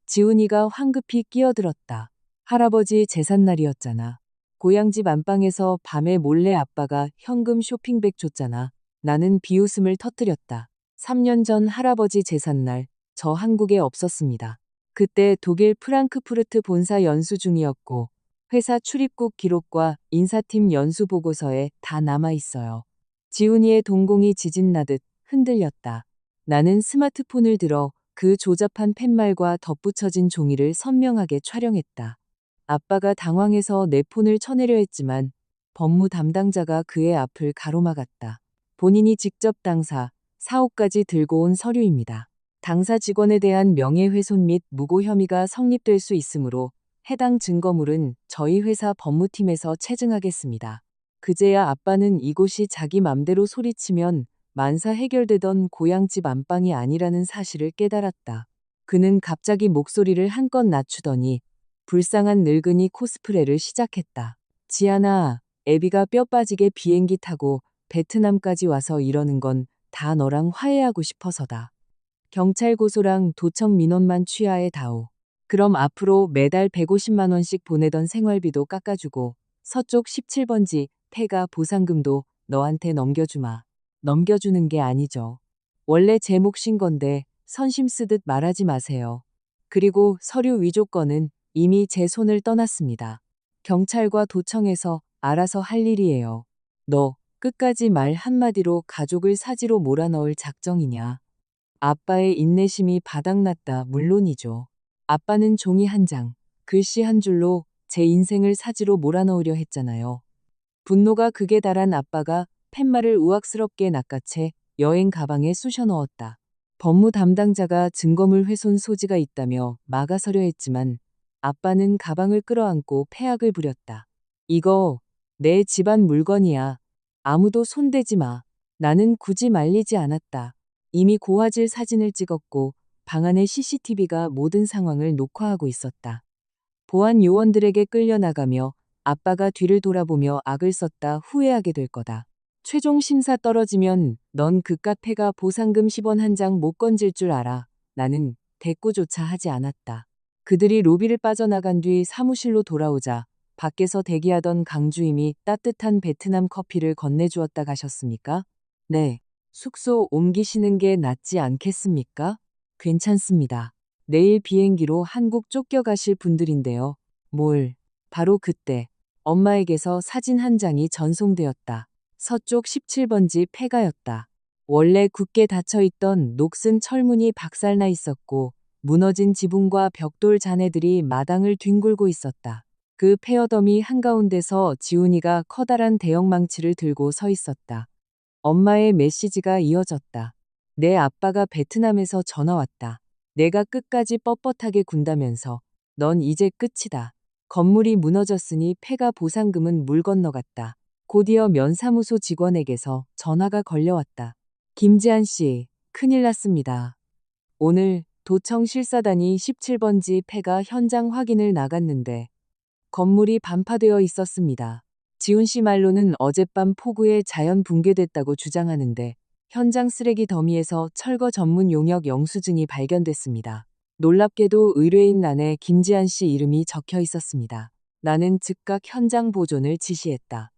지훈이가 황급히 끼어들었다. 할아버지 제삿날이었잖아. 고향집 안방에서 밤에 몰래 아빠가 현금 쇼핑백 줬잖아. 나는 비웃음을 터뜨렸다. 3년 전 할아버지 제삿날, 저 한국에 없었습니다. 그때 독일 프랑크푸르트 본사 연수 중이었고, 회사 출입국 기록과 인사팀 연수 보고서에 다 남아 있어요. 지훈이의 동공이 지진나듯 흔들렸다. 나는 스마트폰을 들어 그 조잡한 팻말과 덧붙여진 종이를 선명하게 촬영했다. 아빠가 당황해서 내 폰을 쳐내려 했지만 법무 담당자가 그의 앞을 가로막았다. 본인이 직접 당사, 사옥까지 들고 온 서류입니다. 당사 직원에 대한 명예훼손 및 무고 혐의가 성립될 수 있으므로 해당 증거물은 저희 회사 법무팀에서 체증하겠습니다. 그제야 아빠는 이곳이 자기 맘대로 소리치면 만사 해결되던 고향집 안방이 아니라는 사실을 깨달았다. 그는 갑자기 목소리를 한껏 낮추더니 불쌍한 늙은이 코스프레를 시작했다. 지아나, 애비가 뼈 빠지게 비행기 타고 베트남까지 와서 이러는 건 다 너랑 화해하고 싶어서다. 경찰 고소랑 도청 민원만 취하해 다오. 그럼 앞으로 매달 150만 원씩 보내던 생활비도 깎아주고 서쪽 17번지 폐가 보상금도 너한테 넘겨주마. 넘겨주는 게 아니죠. 원래 제 몫인 건데 선심 쓰듯 말하지 마세요. 그리고 서류 위조 건은 이미 제 손을 떠났습니다. 경찰과 도청에서 알아서 할 일이에요. 너 끝까지 말 한마디로 가족을 사지로 몰아넣을 작정이냐. 아빠의 인내심이 바닥났다. 물론이죠. 아빠는 종이 한 장, 글씨 한 줄로 제 인생을 사지로 몰아넣으려 했잖아요. 분노가 극에 달한 아빠가 팻말을 우악스럽게 낚아채 여행 가방에 쑤셔 넣었다. 법무 담당자가 증거물 훼손 소지가 있다며 막아서려 했지만 아빠는 가방을 끌어안고 패악을 부렸다. 이거 내 집안 물건이야. 아무도 손대지 마. 나는 굳이 말리지 않았다. 이미 고화질 사진을 찍었고 방 안의 CCTV가 모든 상황을 녹화하고 있었다. 보안 요원들에게 끌려나가며 아빠가 뒤를 돌아보며 악을 썼다 후회하게 될 거다. 최종 심사 떨어지면 넌 그깟 패가 보상금 10원 한 장 못 건질 줄 알아. 나는 대꾸조차 하지 않았다. 그들이 로비를 빠져나간 뒤 사무실로 돌아오자 밖에서 대기하던 강주임이 따뜻한 베트남 커피를 건네주었다 가셨습니까? 네. 숙소 옮기시는 게 낫지 않겠습니까? 괜찮습니다. 내일 비행기로 한국 쫓겨가실 분들인데요. 뭘? 바로 그때 엄마에게서 사진 한 장이 전송되었다. 서쪽 17번지 폐가였다. 원래 굳게 닫혀있던 녹슨 철문이 박살나 있었고 무너진 지붕과 벽돌 잔해들이 마당을 뒹굴고 있었다. 그 폐허덤이 한가운데서 지훈이가 커다란 대형망치를 들고 서 있었다. 엄마의 메시지가 이어졌다. 내 아빠가 베트남에서 전화 왔다. 내가 끝까지 뻣뻣하게 군다면서 넌 이제 끝이다. 건물이 무너졌으니 폐가 보상금은 물 건너갔다. 곧이어 면사무소 직원에게서 전화가 걸려왔다. 김지한 씨, 큰일 났습니다. 오늘 도청 실사단이 17번지 폐가 현장 확인을 나갔는데 건물이 반파되어 있었습니다. 지훈 씨 말로는 어젯밤 폭우에 자연 붕괴됐다고 주장하는데 현장 쓰레기 더미에서 철거 전문 용역 영수증이 발견됐습니다. 놀랍게도 의뢰인란에 김지한 씨 이름이 적혀 있었습니다. 나는 즉각 현장 보존을 지시했다.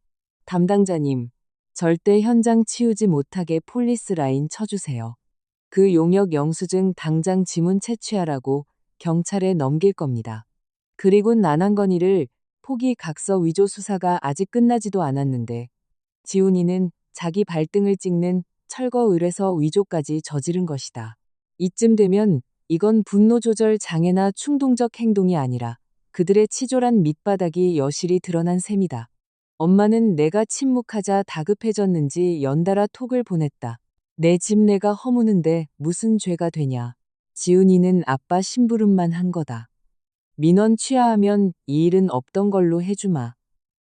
담당자님, 절대 현장 치우지 못하게 폴리스 라인 쳐주세요. 그 용역 영수증 당장 지문 채취하라고 경찰에 넘길 겁니다. 그리고 난한건의를 포기 각서 위조 수사가 아직 끝나지도 않았는데 지훈이는 자기 발등을 찍는 철거 의뢰서 위조까지 저지른 것이다. 이쯤 되면 이건 분노 조절 장애나 충동적 행동이 아니라 그들의 치졸한 밑바닥이 여실히 드러난 셈이다. 엄마는 내가 침묵하자 다급해졌는지 연달아 톡을 보냈다. 내 집 내가 허무는데 무슨 죄가 되냐. 지훈이는 아빠 심부름만 한 거다. 민원 취하하면 이 일은 없던 걸로 해주마.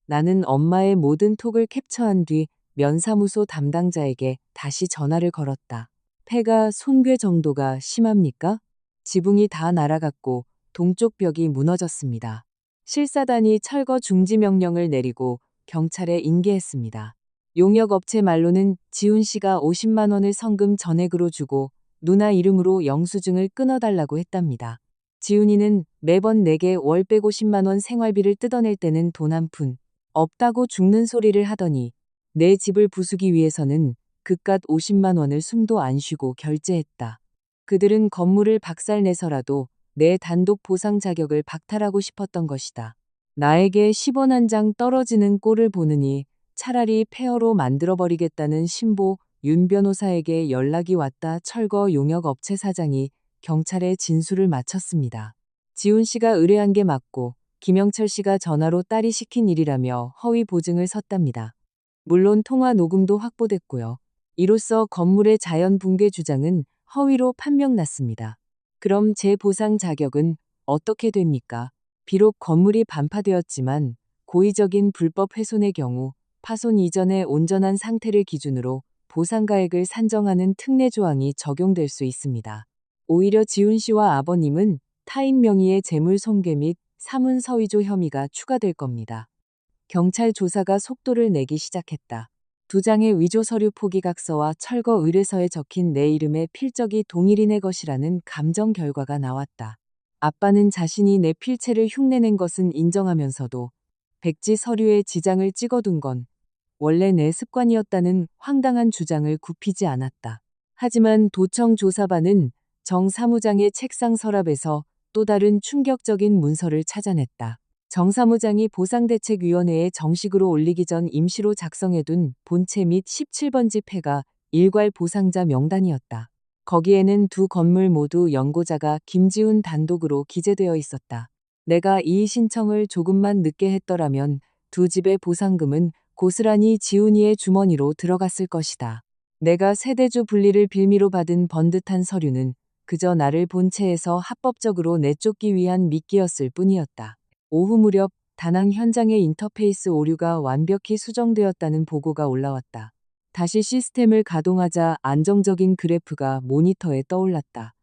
나는 엄마의 모든 톡을 캡처한 뒤 면사무소 담당자에게 다시 전화를 걸었다. 폐가 손괴 정도가 심합니까? 지붕이 다 날아갔고 동쪽 벽이 무너졌습니다. 실사단이 철거 중지 명령을 내리고 경찰에 인계했습니다. 용역업체 말로는 지훈 씨가 50만 원을 성금 전액으로 주고 누나 이름으로 영수증을 끊어달라고 했답니다. 지훈이는 매번 내게 월 150만 원 생활비를 뜯어낼 때는 돈 한 푼 없다고 죽는 소리를 하더니 내 집을 부수기 위해서는 그깟 50만 원을 숨도 안 쉬고 결제했다. 그들은 건물을 박살내서라도 내 단독 보상 자격을 박탈하고 싶었던 것이다. 나에게 10원 한 장 떨어지는 꼴을 보느니 차라리 폐허로 만들어버리겠다는 신보 윤 변호사에게 연락이 왔다. 철거 용역업체 사장이 경찰에 진술을 마쳤습니다. 지훈 씨가 의뢰한 게 맞고 김영철 씨가 전화로 딸이 시킨 일이라며 허위 보증을 섰답니다. 물론 통화 녹음도 확보됐고요. 이로써 건물의 자연 붕괴 주장은 허위로 판명났습니다. 그럼 제 보상 자격은 어떻게 됩니까? 비록 건물이 반파되었지만 고의적인 불법 훼손의 경우 파손 이전의 온전한 상태를 기준으로 보상가액을 산정하는 특례 조항이 적용될 수 있습니다. 오히려 지훈 씨와 아버님은 타인 명의의 재물 손괴 및 사문 서위조 혐의가 추가될 겁니다. 경찰 조사가 속도를 내기 시작했다. 2장의 위조 서류 포기각서와 철거 의뢰서에 적힌 내 이름의 필적이 동일인의 것이라는 감정 결과가 나왔다. 아빠는 자신이 내 필체를 흉내낸 것은 인정하면서도 백지 서류에 지장을 찍어둔 건 원래 내 습관이었다는 황당한 주장을 굽히지 않았다. 하지만 도청 조사반은 정 사무장의 책상 서랍에서 또 다른 충격적인 문서를 찾아냈다. 정 사무장이 보상대책위원회에 정식으로 올리기 전 임시로 작성해둔 본체 및 17번지 폐가 일괄 보상자 명단이었다. 거기에는 두 건물 모두 연고자가 김지훈 단독으로 기재되어 있었다. 내가 이의 신청을 조금만 늦게 했더라면 두 집의 보상금은 고스란히 지훈이의 주머니로 들어갔을 것이다. 내가 세대주 분리를 빌미로 받은 번듯한 서류는 그저 나를 본체에서 합법적으로 내쫓기 위한 미끼였을 뿐이었다. 오후 무렵 다낭 현장의 인터페이스 오류가 완벽히 수정되었다는 보고가 올라왔다. 다시 시스템을 가동하자 안정적인 그래프가 모니터에 떠올랐다.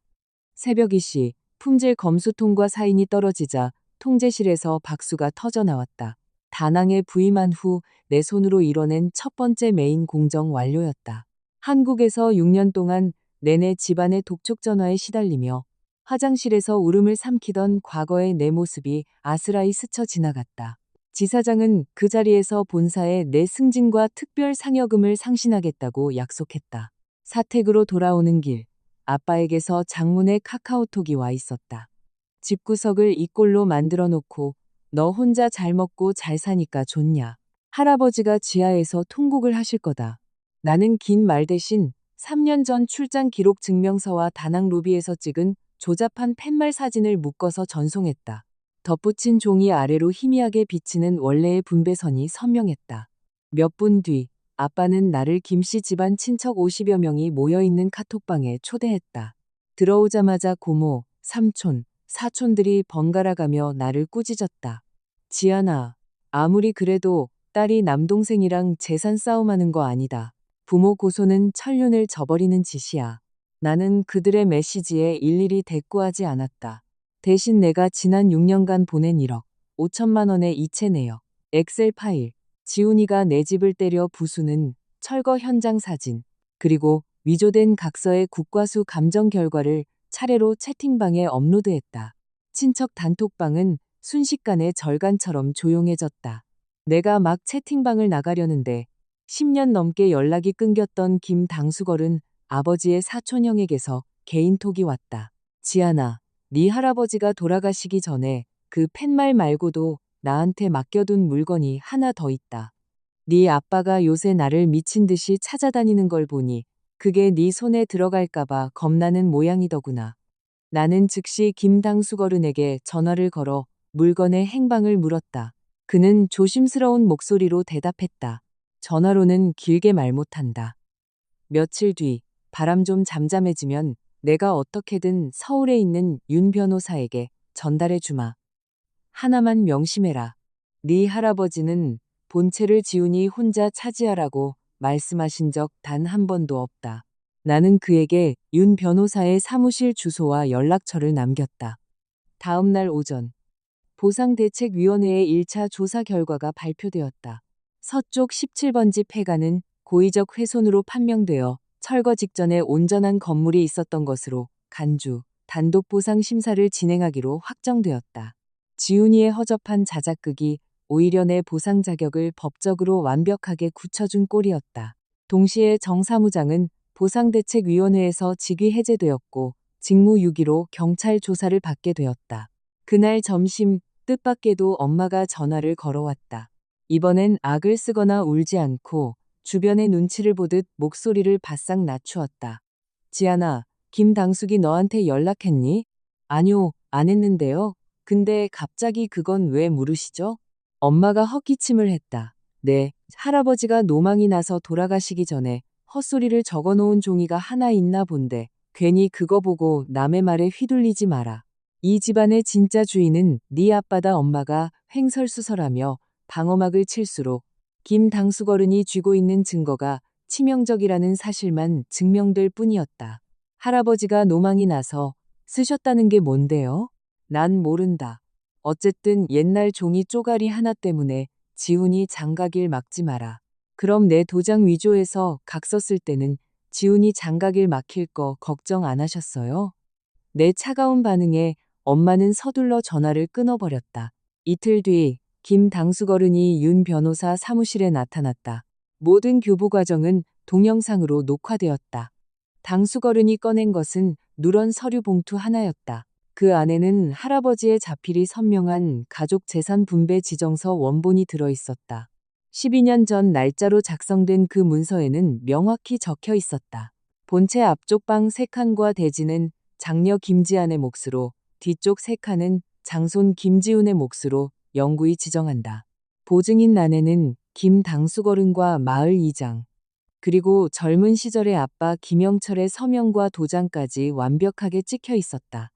새벽 2시 품질 검수통과 사인이 떨어지자 통제실에서 박수가 터져 나왔다. 다낭에 부임한 후 내 손으로 이뤄낸 첫 번째 메인 공정 완료였다. 한국에서 6년 동안 내내 집안의 독촉 전화에 시달리며 화장실에서 울음을 삼키던 과거의 내 모습이 아스라이 스쳐 지나갔다. 지사장은 그 자리에서 본사에 내 승진과 특별 상여금을 상신하겠다고 약속했다. 사택으로 돌아오는 길, 아빠에게서 장문의 카카오톡이 와 있었다. 집구석을 이 꼴로 만들어 놓고 너 혼자 잘 먹고 잘 사니까 좋냐. 할아버지가 지하에서 통곡을 하실 거다. 나는 긴 말 대신 3년 전 출장 기록 증명서와 다낭 로비에서 찍은 조잡한 팻말 사진을 묶어서 전송했다. 덧붙인 종이 아래로 희미하게 비치는 원래의 분배선이 선명했다. 몇 분 뒤 아빠는 나를 김씨 집안 친척 50여 명이 모여있는 카톡방에 초대했다. 들어오자마자 고모, 삼촌, 사촌들이 번갈아가며 나를 꾸짖었다. 지안아, 아무리 그래도 딸이 남동생이랑 재산 싸움하는 거 아니다. 부모 고소는 천륜을 저버리는 짓이야. 나는 그들의 메시지에 일일이 대꾸하지 않았다. 대신 내가 지난 6년간 보낸 1억 5천만 원의 이체 내역, 엑셀 파일, 지훈이가 내 집을 때려 부수는 철거 현장 사진, 그리고 위조된 각서의 국과수 감정 결과를 차례로 채팅방에 업로드했다. 친척 단톡방은 순식간에 절간처럼 조용해졌다. 내가 막 채팅방을 나가려는데 10년 넘게 연락이 끊겼던 김 당수걸은 아버지의 사촌형에게서 개인톡이 왔다. 지안아, 네 할아버지가 돌아가시기 전에 그 팻말 말고도 나한테 맡겨둔 물건이 하나 더 있다. 네 아빠가 요새 나를 미친 듯이 찾아다니는 걸 보니 그게 네 손에 들어갈까봐 겁나는 모양이더구나. 나는 즉시 김당수거른에게 전화를 걸어 물건의 행방을 물었다. 그는 조심스러운 목소리로 대답했다. 전화로는 길게 말 못한다. 며칠 뒤 바람 좀 잠잠해지면 내가 어떻게든 서울에 있는 윤 변호사에게 전달해 주마. 하나만 명심해라. 네 할아버지는 본체를 지훈이 혼자 차지하라고 말씀하신 적 단 한 번도 없다. 나는 그에게 윤 변호사의 사무실 주소와 연락처를 남겼다. 다음 날 오전 보상대책위원회의 1차 조사 결과가 발표되었다. 서쪽 17번지 폐가는 고의적 훼손으로 판명되어 철거 직전에 온전한 건물이 있었던 것으로 간주, 단독 보상 심사를 진행하기로 확정되었다. 지훈이의 허접한 자작극이 오히려 내 보상 자격을 법적으로 완벽하게 굳혀준 꼴이었다. 동시에 정 사무장은 보상대책위원회에서 직위 해제되었고 직무유기로 경찰 조사를 받게 되었다. 그날 점심 뜻밖에도 엄마가 전화를 걸어왔다. 이번엔 악을 쓰거나 울지 않고 주변의 눈치를 보듯 목소리를 바싹 낮추었다. 지안아, 김당숙이 너한테 연락했니? 아니요, 안 했는데요. 근데 갑자기 그건 왜 물으시죠? 엄마가 헛기침을 했다. 네, 할아버지가 노망이 나서 돌아가시기 전에 헛소리를 적어놓은 종이가 하나 있나 본데 괜히 그거 보고 남의 말에 휘둘리지 마라. 이 집안의 진짜 주인은 네 아빠다. 엄마가 횡설수설하며 방어막을 칠수록 김당숙어른이 쥐고 있는 증거가 치명적이라는 사실만 증명될 뿐이었다. 할아버지가 노망이 나서 쓰셨다는 게 뭔데요? 난 모른다. 어쨌든 옛날 종이 쪼가리 하나 때문에 지훈이 장가길 막지 마라. 그럼 내 도장 위조해서 각 썼을 때는 지훈이 장가길 막힐 거 걱정 안 하셨어요? 내 차가운 반응에 엄마는 서둘러 전화를 끊어버렸다. 이틀 뒤 김당숙어른이 윤 변호사 사무실에 나타났다. 모든 교부 과정은 동영상으로 녹화되었다. 당숙어른이 꺼낸 것은 누런 서류 봉투 하나였다. 그 안에는 할아버지의 자필이 선명한 가족 재산 분배 지정서 원본이 들어 있었다. 12년 전 날짜로 작성된 그 문서에는 명확히 적혀 있었다. 본체 앞쪽 방 3칸과 대지는 장녀 김지안의 몫으로, 뒤쪽 3칸은 장손 김지훈의 몫으로 영구히 지정한다. 보증인 란에는 김당숙어른과 마을 이장, 그리고 젊은 시절의 아빠 김영철의 서명과 도장까지 완벽하게 찍혀 있었다.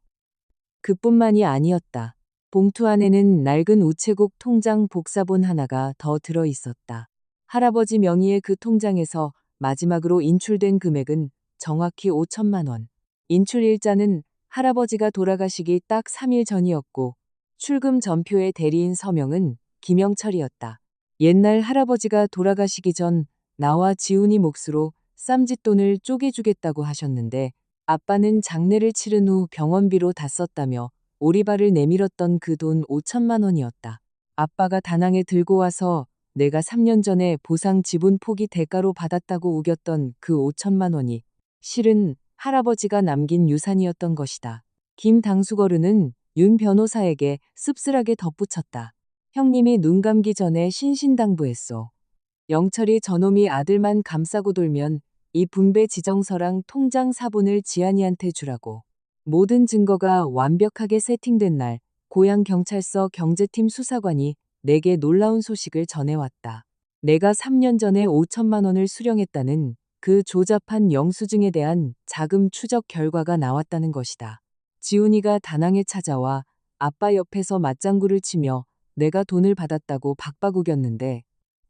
그뿐만이 아니었다. 봉투 안에는 낡은 우체국 통장 복사본 하나가 더 들어 있었다. 할아버지 명의의 그 통장에서 마지막으로 인출된 금액은 정확히 5천만 원. 인출 일자는 할아버지가 돌아가시기 딱 3일 전이었고 출금 전표의 대리인 서명은 김영철이었다. 옛날 할아버지가 돌아가시기 전 나와 지훈이 몫으로 쌈짓돈을 쪼개주겠다고 하셨는데 아빠는 장례를 치른 후 병원비로 다 썼다며 오리발을 내밀었던 그 돈 5천만 원이었다. 아빠가 다낭에 들고 와서 내가 3년 전에 보상 지분 포기 대가로 받았다고 우겼던 그 5천만 원이 실은 할아버지가 남긴 유산이었던 것이다. 김당숙어른은 윤 변호사에게 씁쓸하게 덧붙였다. 형님이 눈 감기 전에 신신당부했소. 영철이 저놈이 아들만 감싸고 돌면 이 분배 지정서랑 통장 사본을 지안이한테 주라고. 모든 증거가 완벽하게 세팅된 날 고향 경찰서 경제팀 수사관이 내게 놀라운 소식을 전해왔다. 내가 3년 전에 5천만 원을 수령했다는 그 조잡한 영수증에 대한 자금 추적 결과가 나왔다는 것이다. 지훈이가 다낭에 찾아와 아빠 옆에서 맞장구를 치며 내가 돈을 받았다고 박박우겼는데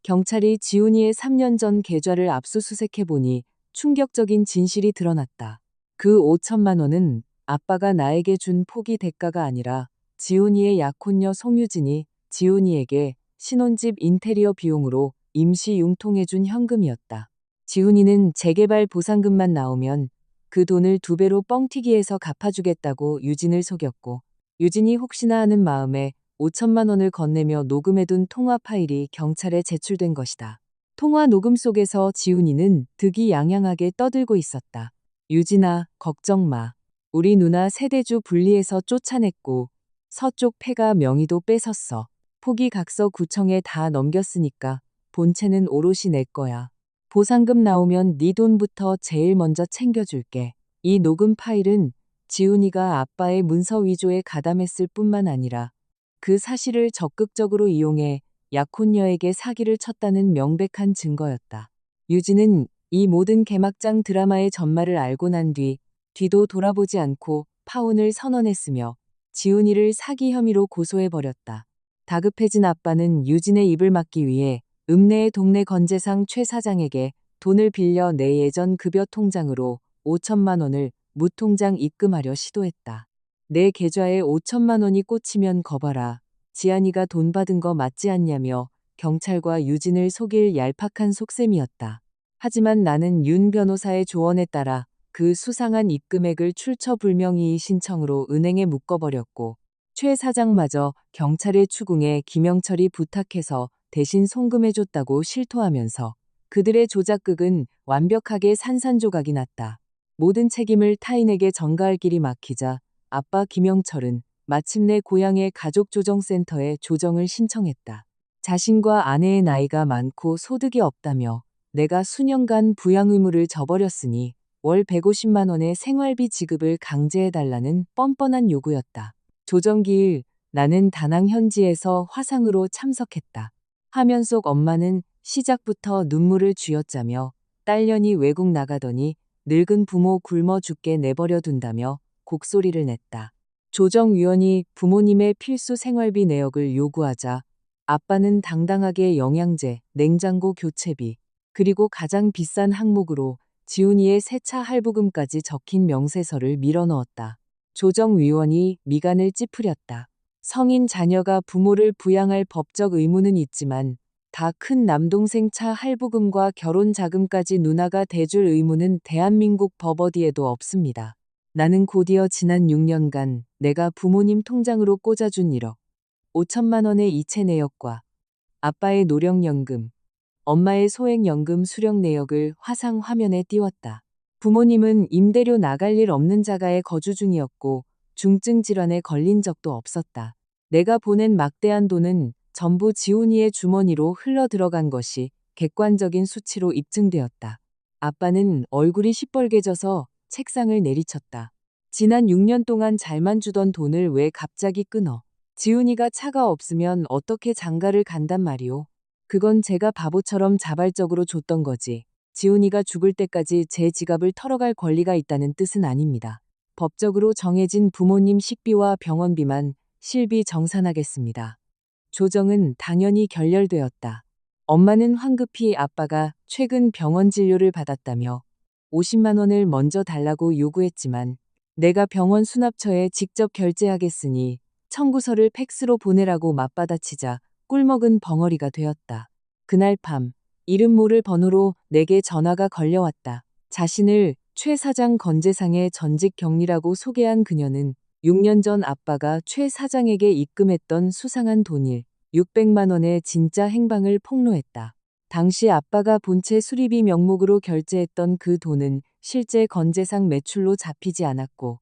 경찰이 지훈이의 3년 전 계좌를 압수수색해보니 충격적인 진실이 드러났다. 그 5천만 원은 아빠가 나에게 준 포기 대가가 아니라 지훈이의 약혼녀 송유진이 지훈이에게 신혼집 인테리어 비용으로 임시 융통해준 현금이었다. 지훈이는 재개발 보상금만 나오면 그 돈을 2배로 뻥튀기해서 갚아주겠다고 유진을 속였고 유진이 혹시나 하는 마음에 5천만 원을 건네며 녹음해둔 통화 파일이 경찰에 제출된 것이다. 통화 녹음 속에서 지훈이는 득이양양하게 떠들고 있었다. 유진아, 걱정 마. 우리 누나 세대주 분리해서 쫓아냈고 서쪽 폐가 명의도 뺏었어. 포기각서 구청에 다 넘겼으니까 본체는 오롯이 내 거야. 보상금 나오면 네 돈부터 제일 먼저 챙겨줄게. 이 녹음 파일은 지훈이가 아빠의 문서 위조에 가담했을 뿐만 아니라 그 사실을 적극적으로 이용해 약혼녀에게 사기를 쳤다는 명백한 증거였다. 유진은 이 모든 개막장 드라마의 전말을 알고 난 뒤도 돌아보지 않고 파혼을 선언했으며 지훈이를 사기 혐의로 고소해버렸다. 다급해진 아빠는 유진의 입을 막기 위해 읍내의 동네 건재상 최 사장에게 돈을 빌려 내 예전 급여 통장으로 5천만 원을 무통장 입금하려 시도했다. 내 계좌에 5천만 원이 꽂히면 거봐라. 지안이가 돈 받은 거 맞지 않냐며 경찰과 유진을 속일 얄팍한 속셈이었다. 하지만 나는 윤 변호사의 조언에 따라 그 수상한 입금액을 출처불명이의 신청으로 은행에 묶어버렸고 최 사장마저 경찰에 추궁해 김영철이 부탁해서 대신 송금해줬다고 실토하면서 그들의 조작극은 완벽하게 산산조각이 났다. 모든 책임을 타인에게 전가할 길이 막히자 아빠 김영철은 마침내 고향의 가족조정센터에 조정을 신청했다. 자신과 아내의 나이가 많고 소득이 없다며 내가 수년간 부양 의무를 져버렸으니 월 150만 원의 생활비 지급을 강제해달라는 뻔뻔한 요구였다. 조정기일 나는 다낭 현지에서 화상으로 참석했다. 화면 속 엄마는 시작부터 눈물을 쥐어짜며 딸년이 외국 나가더니 늙은 부모 굶어 죽게 내버려 둔다며 곡소리를 냈다. 조정위원이 부모님의 필수 생활비 내역을 요구하자 아빠는 당당하게 영양제, 냉장고 교체비, 그리고 가장 비싼 항목으로 지훈이의 세차 할부금까지 적힌 명세서를 밀어넣었다. 조정위원이 미간을 찌푸렸다. 성인 자녀가 부모를 부양할 법적 의무는 있지만 다 큰 남동생 차 할부금과 결혼 자금까지 누나가 대줄 의무는 대한민국 법 어디에도 없습니다. 나는 곧이어 지난 6년간 내가 부모님 통장으로 꽂아준 1억 5천만 원의 이체 내역과 아빠의 노령연금, 엄마의 소액연금 수령 내역을 화상 화면에 띄웠다. 부모님은 임대료 나갈 일 없는 자가에 거주 중이었고 중증 질환에 걸린 적도 없었다. 내가 보낸 막대한 돈은 전부 지훈이의 주머니로 흘러 들어간 것이 객관적인 수치로 입증되었다. 아빠는 얼굴이 시뻘개져서 책상을 내리쳤다. 지난 6년 동안 잘만 주던 돈을 왜 갑자기 끊어? 지훈이가 차가 없으면 어떻게 장가를 간단 말이오? 그건 제가 바보처럼 자발적으로 줬던 거지. 지훈이가 죽을 때까지 제 지갑을 털어갈 권리가 있다는 뜻은 아닙니다. 법적으로 정해진 부모님 식비와 병원비만 실비 정산하겠습니다. 조정은 당연히 결렬되었다. 엄마는 황급히 아빠가 최근 병원 진료를 받았다며 50만 원을 먼저 달라고 요구했지만 내가 병원 수납처에 직접 결제하겠으니 청구서를 팩스로 보내라고 맞받아치자 꿀먹은 벙어리가 되었다. 그날 밤 이름 모를 번호로 내게 전화가 걸려왔다. 자신을 최 사장 건재상의 전직 경리라고 소개한 그녀는 6년 전 아빠가 최 사장에게 입금했던 수상한 돈일 600만 원의 진짜 행방을 폭로했다. 당시 아빠가 본체 수리비 명목으로 결제했던 그 돈은 실제 건재상 매출로 잡히지 않았고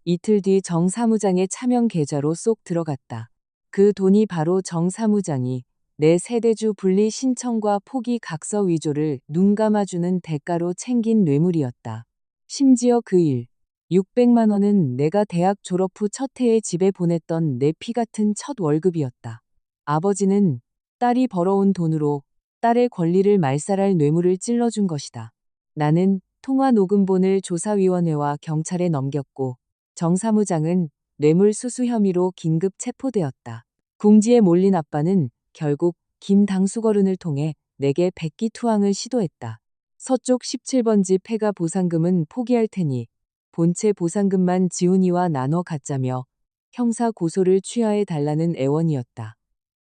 이틀 뒤 정 사무장의 차명 계좌로 쏙 들어갔다. 그 돈이 바로 정 사무장이 내 세대주 분리 신청과 포기 각서 위조를 눈 감아주는 대가로 챙긴 뇌물이었다. 심지어 그 일, 600만 원은 내가 대학 졸업 후 첫 해에 집에 보냈던 내 피 같은 첫 월급이었다. 아버지는 딸이 벌어온 돈으로 딸의 권리를 말살할 뇌물을 찔러준 것이다. 나는 통화 녹음본을 조사위원회와 경찰에 넘겼고 정 사무장은 뇌물수수 혐의로 긴급 체포되었다. 궁지에 몰린 아빠는 결국 김 당수거른을 통해 내게 백기투항을 시도했다. 서쪽 17번지 폐가 보상금은 포기할 테니 본체 보상금만 지훈이와 나눠 갖자며 형사 고소를 취하해 달라는 애원이었다.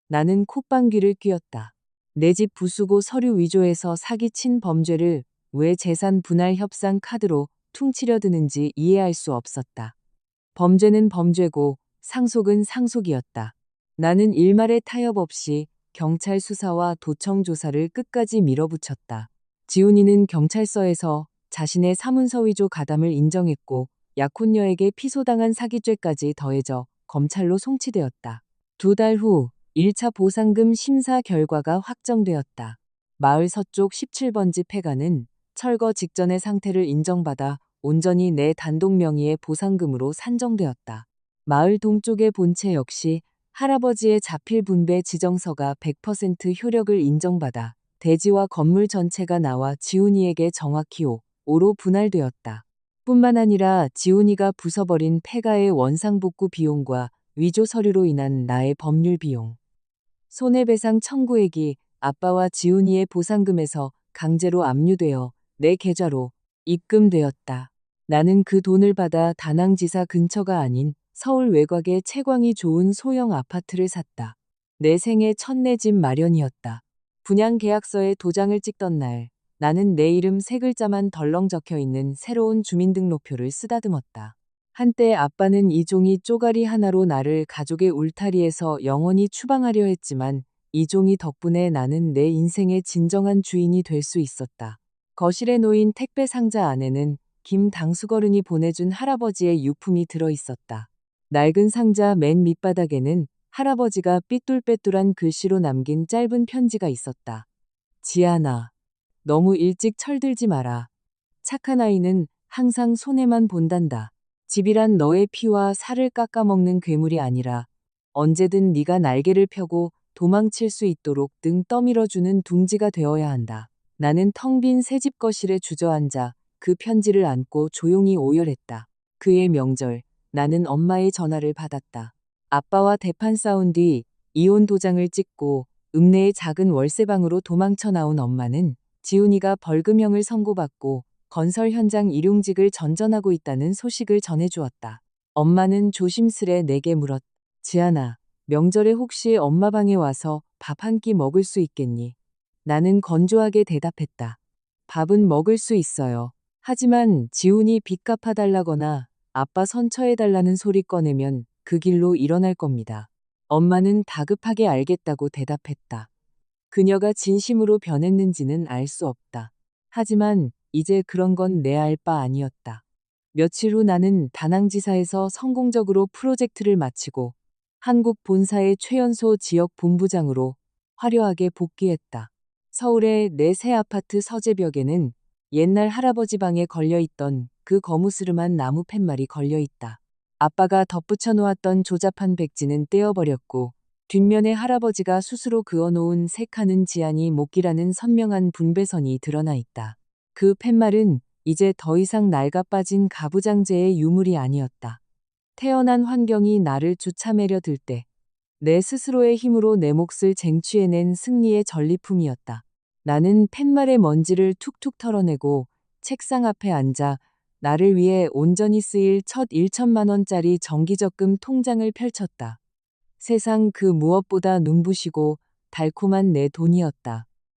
나는 콧방귀를 뀌었다. 내 집 부수고 서류 위조해서 사기친 범죄를 왜 재산 분할 협상 카드로 퉁치려 드는지 이해할 수 없었다. 범죄는 범죄고 상속은 상속이었다. 나는 일말의 타협 없이 경찰 수사와 도청 조사를 끝까지 밀어붙였다. 지훈이는 경찰서에서 자신의 사문서 위조 가담을 인정했고 약혼녀에게 피소당한 사기죄까지 더해져 검찰로 송치되었다. 2달 후 1차 보상금 심사 결과가 확정되었다. 마을 서쪽 17번지 폐가는 철거 직전의 상태를 인정받아 온전히 내 단독 명의의 보상금으로 산정되었다. 마을 동쪽의 본체 역시 할아버지의 자필 분배 지정서가 100% 효력을 인정받아 대지와 건물 전체가 나와 지훈이에게 정확히 5로 분할되었다. 뿐만 아니라 지훈이가 부숴버린 폐가의 원상복구 비용과 위조 서류로 인한 나의 법률 비용, 손해배상 청구액이 아빠와 지훈이의 보상금에서 강제로 압류되어 내 계좌로 입금되었다. 나는 그 돈을 받아 다낭지사 근처가 아닌 서울 외곽의 채광이 좋은 소형 아파트를 샀다. 내 생애 첫 내 집 마련이었다. 분양 계약서에 도장을 찍던 날, 나는 내 이름 세 글자만 덜렁 적혀 있는 새로운 주민등록표를 쓰다듬었다. 한때 아빠는 이 종이 쪼가리 하나로 나를 가족의 울타리에서 영원히 추방하려 했지만 이 종이 덕분에 나는 내 인생의 진정한 주인이 될 수 있었다. 거실에 놓인 택배 상자 안에는 김 당수거른이 보내준 할아버지의 유품이 들어 있었다. 낡은 상자 맨 밑바닥에는 할아버지가 삐뚤빼뚤한 글씨로 남긴 짧은 편지가 있었다. 지아나, 너무 일찍 철들지 마라. 착한 아이는 항상 손해만 본단다. 집이란 너의 피와 살을 깎아먹는 괴물이 아니라 언제든 네가 날개를 펴고 도망칠 수 있도록 등 떠밀어주는 둥지가 되어야 한다. 나는 텅 빈 새집 거실에 주저앉아 그 편지를 안고 조용히 오열했다. 그의 명절, 나는 엄마의 전화를 받았다. 아빠와 대판 싸운 뒤 이혼 도장을 찍고 읍내의 작은 월세방으로 도망쳐 나온 엄마는 지훈이가 벌금형을 선고받고 건설 현장 일용직을 전전하고 있다는 소식을 전해주었다. 엄마는 조심스레 내게 물었다. 지아나, 명절에 혹시 엄마 방에 와서 밥 한 끼 먹을 수 있겠니? 나는 건조하게 대답했다. 밥은 먹을 수 있어요. 하지만 지훈이 빚 갚아달라거나 아빠 선처해달라는 소리 꺼내면 그 길로 일어날 겁니다. 엄마는 다급하게 알겠다고 대답했다. 그녀가 진심으로 변했는지는 알 수 없다. 하지만 이제 그런 건 내 알 바 아니었다. 며칠 후 나는 다낭지사에서 성공적으로 프로젝트를 마치고 한국 본사의 최연소 지역 본부장으로 화려하게 복귀했다. 서울의 내 새 아파트 서재벽에는 옛날 할아버지 방에 걸려있던 그 거무스름한 나무 팻말이 걸려있다. 아빠가 덧붙여 놓았던 조잡한 백지는 떼어버렸고 뒷면에 할아버지가 스스로 그어놓은 세 칸은 지안이 목기라는 선명한 분배선이 드러나 있다. 그 팻말은 이제 더 이상 낡아빠진 가부장제의 유물이 아니었다. 태어난 환경이 나를 쫓아매려 들 때 내 스스로의 힘으로 내 몫을 쟁취해낸 승리의 전리품이었다. 나는 팻말의 먼지를 툭툭 털어내고 책상 앞에 앉아 나를 위해 온전히 쓰일 첫 1천만 원짜리 정기적금 통장을 펼쳤다. 세상 그 무엇보다 눈부시고 달콤한 내 돈이었다.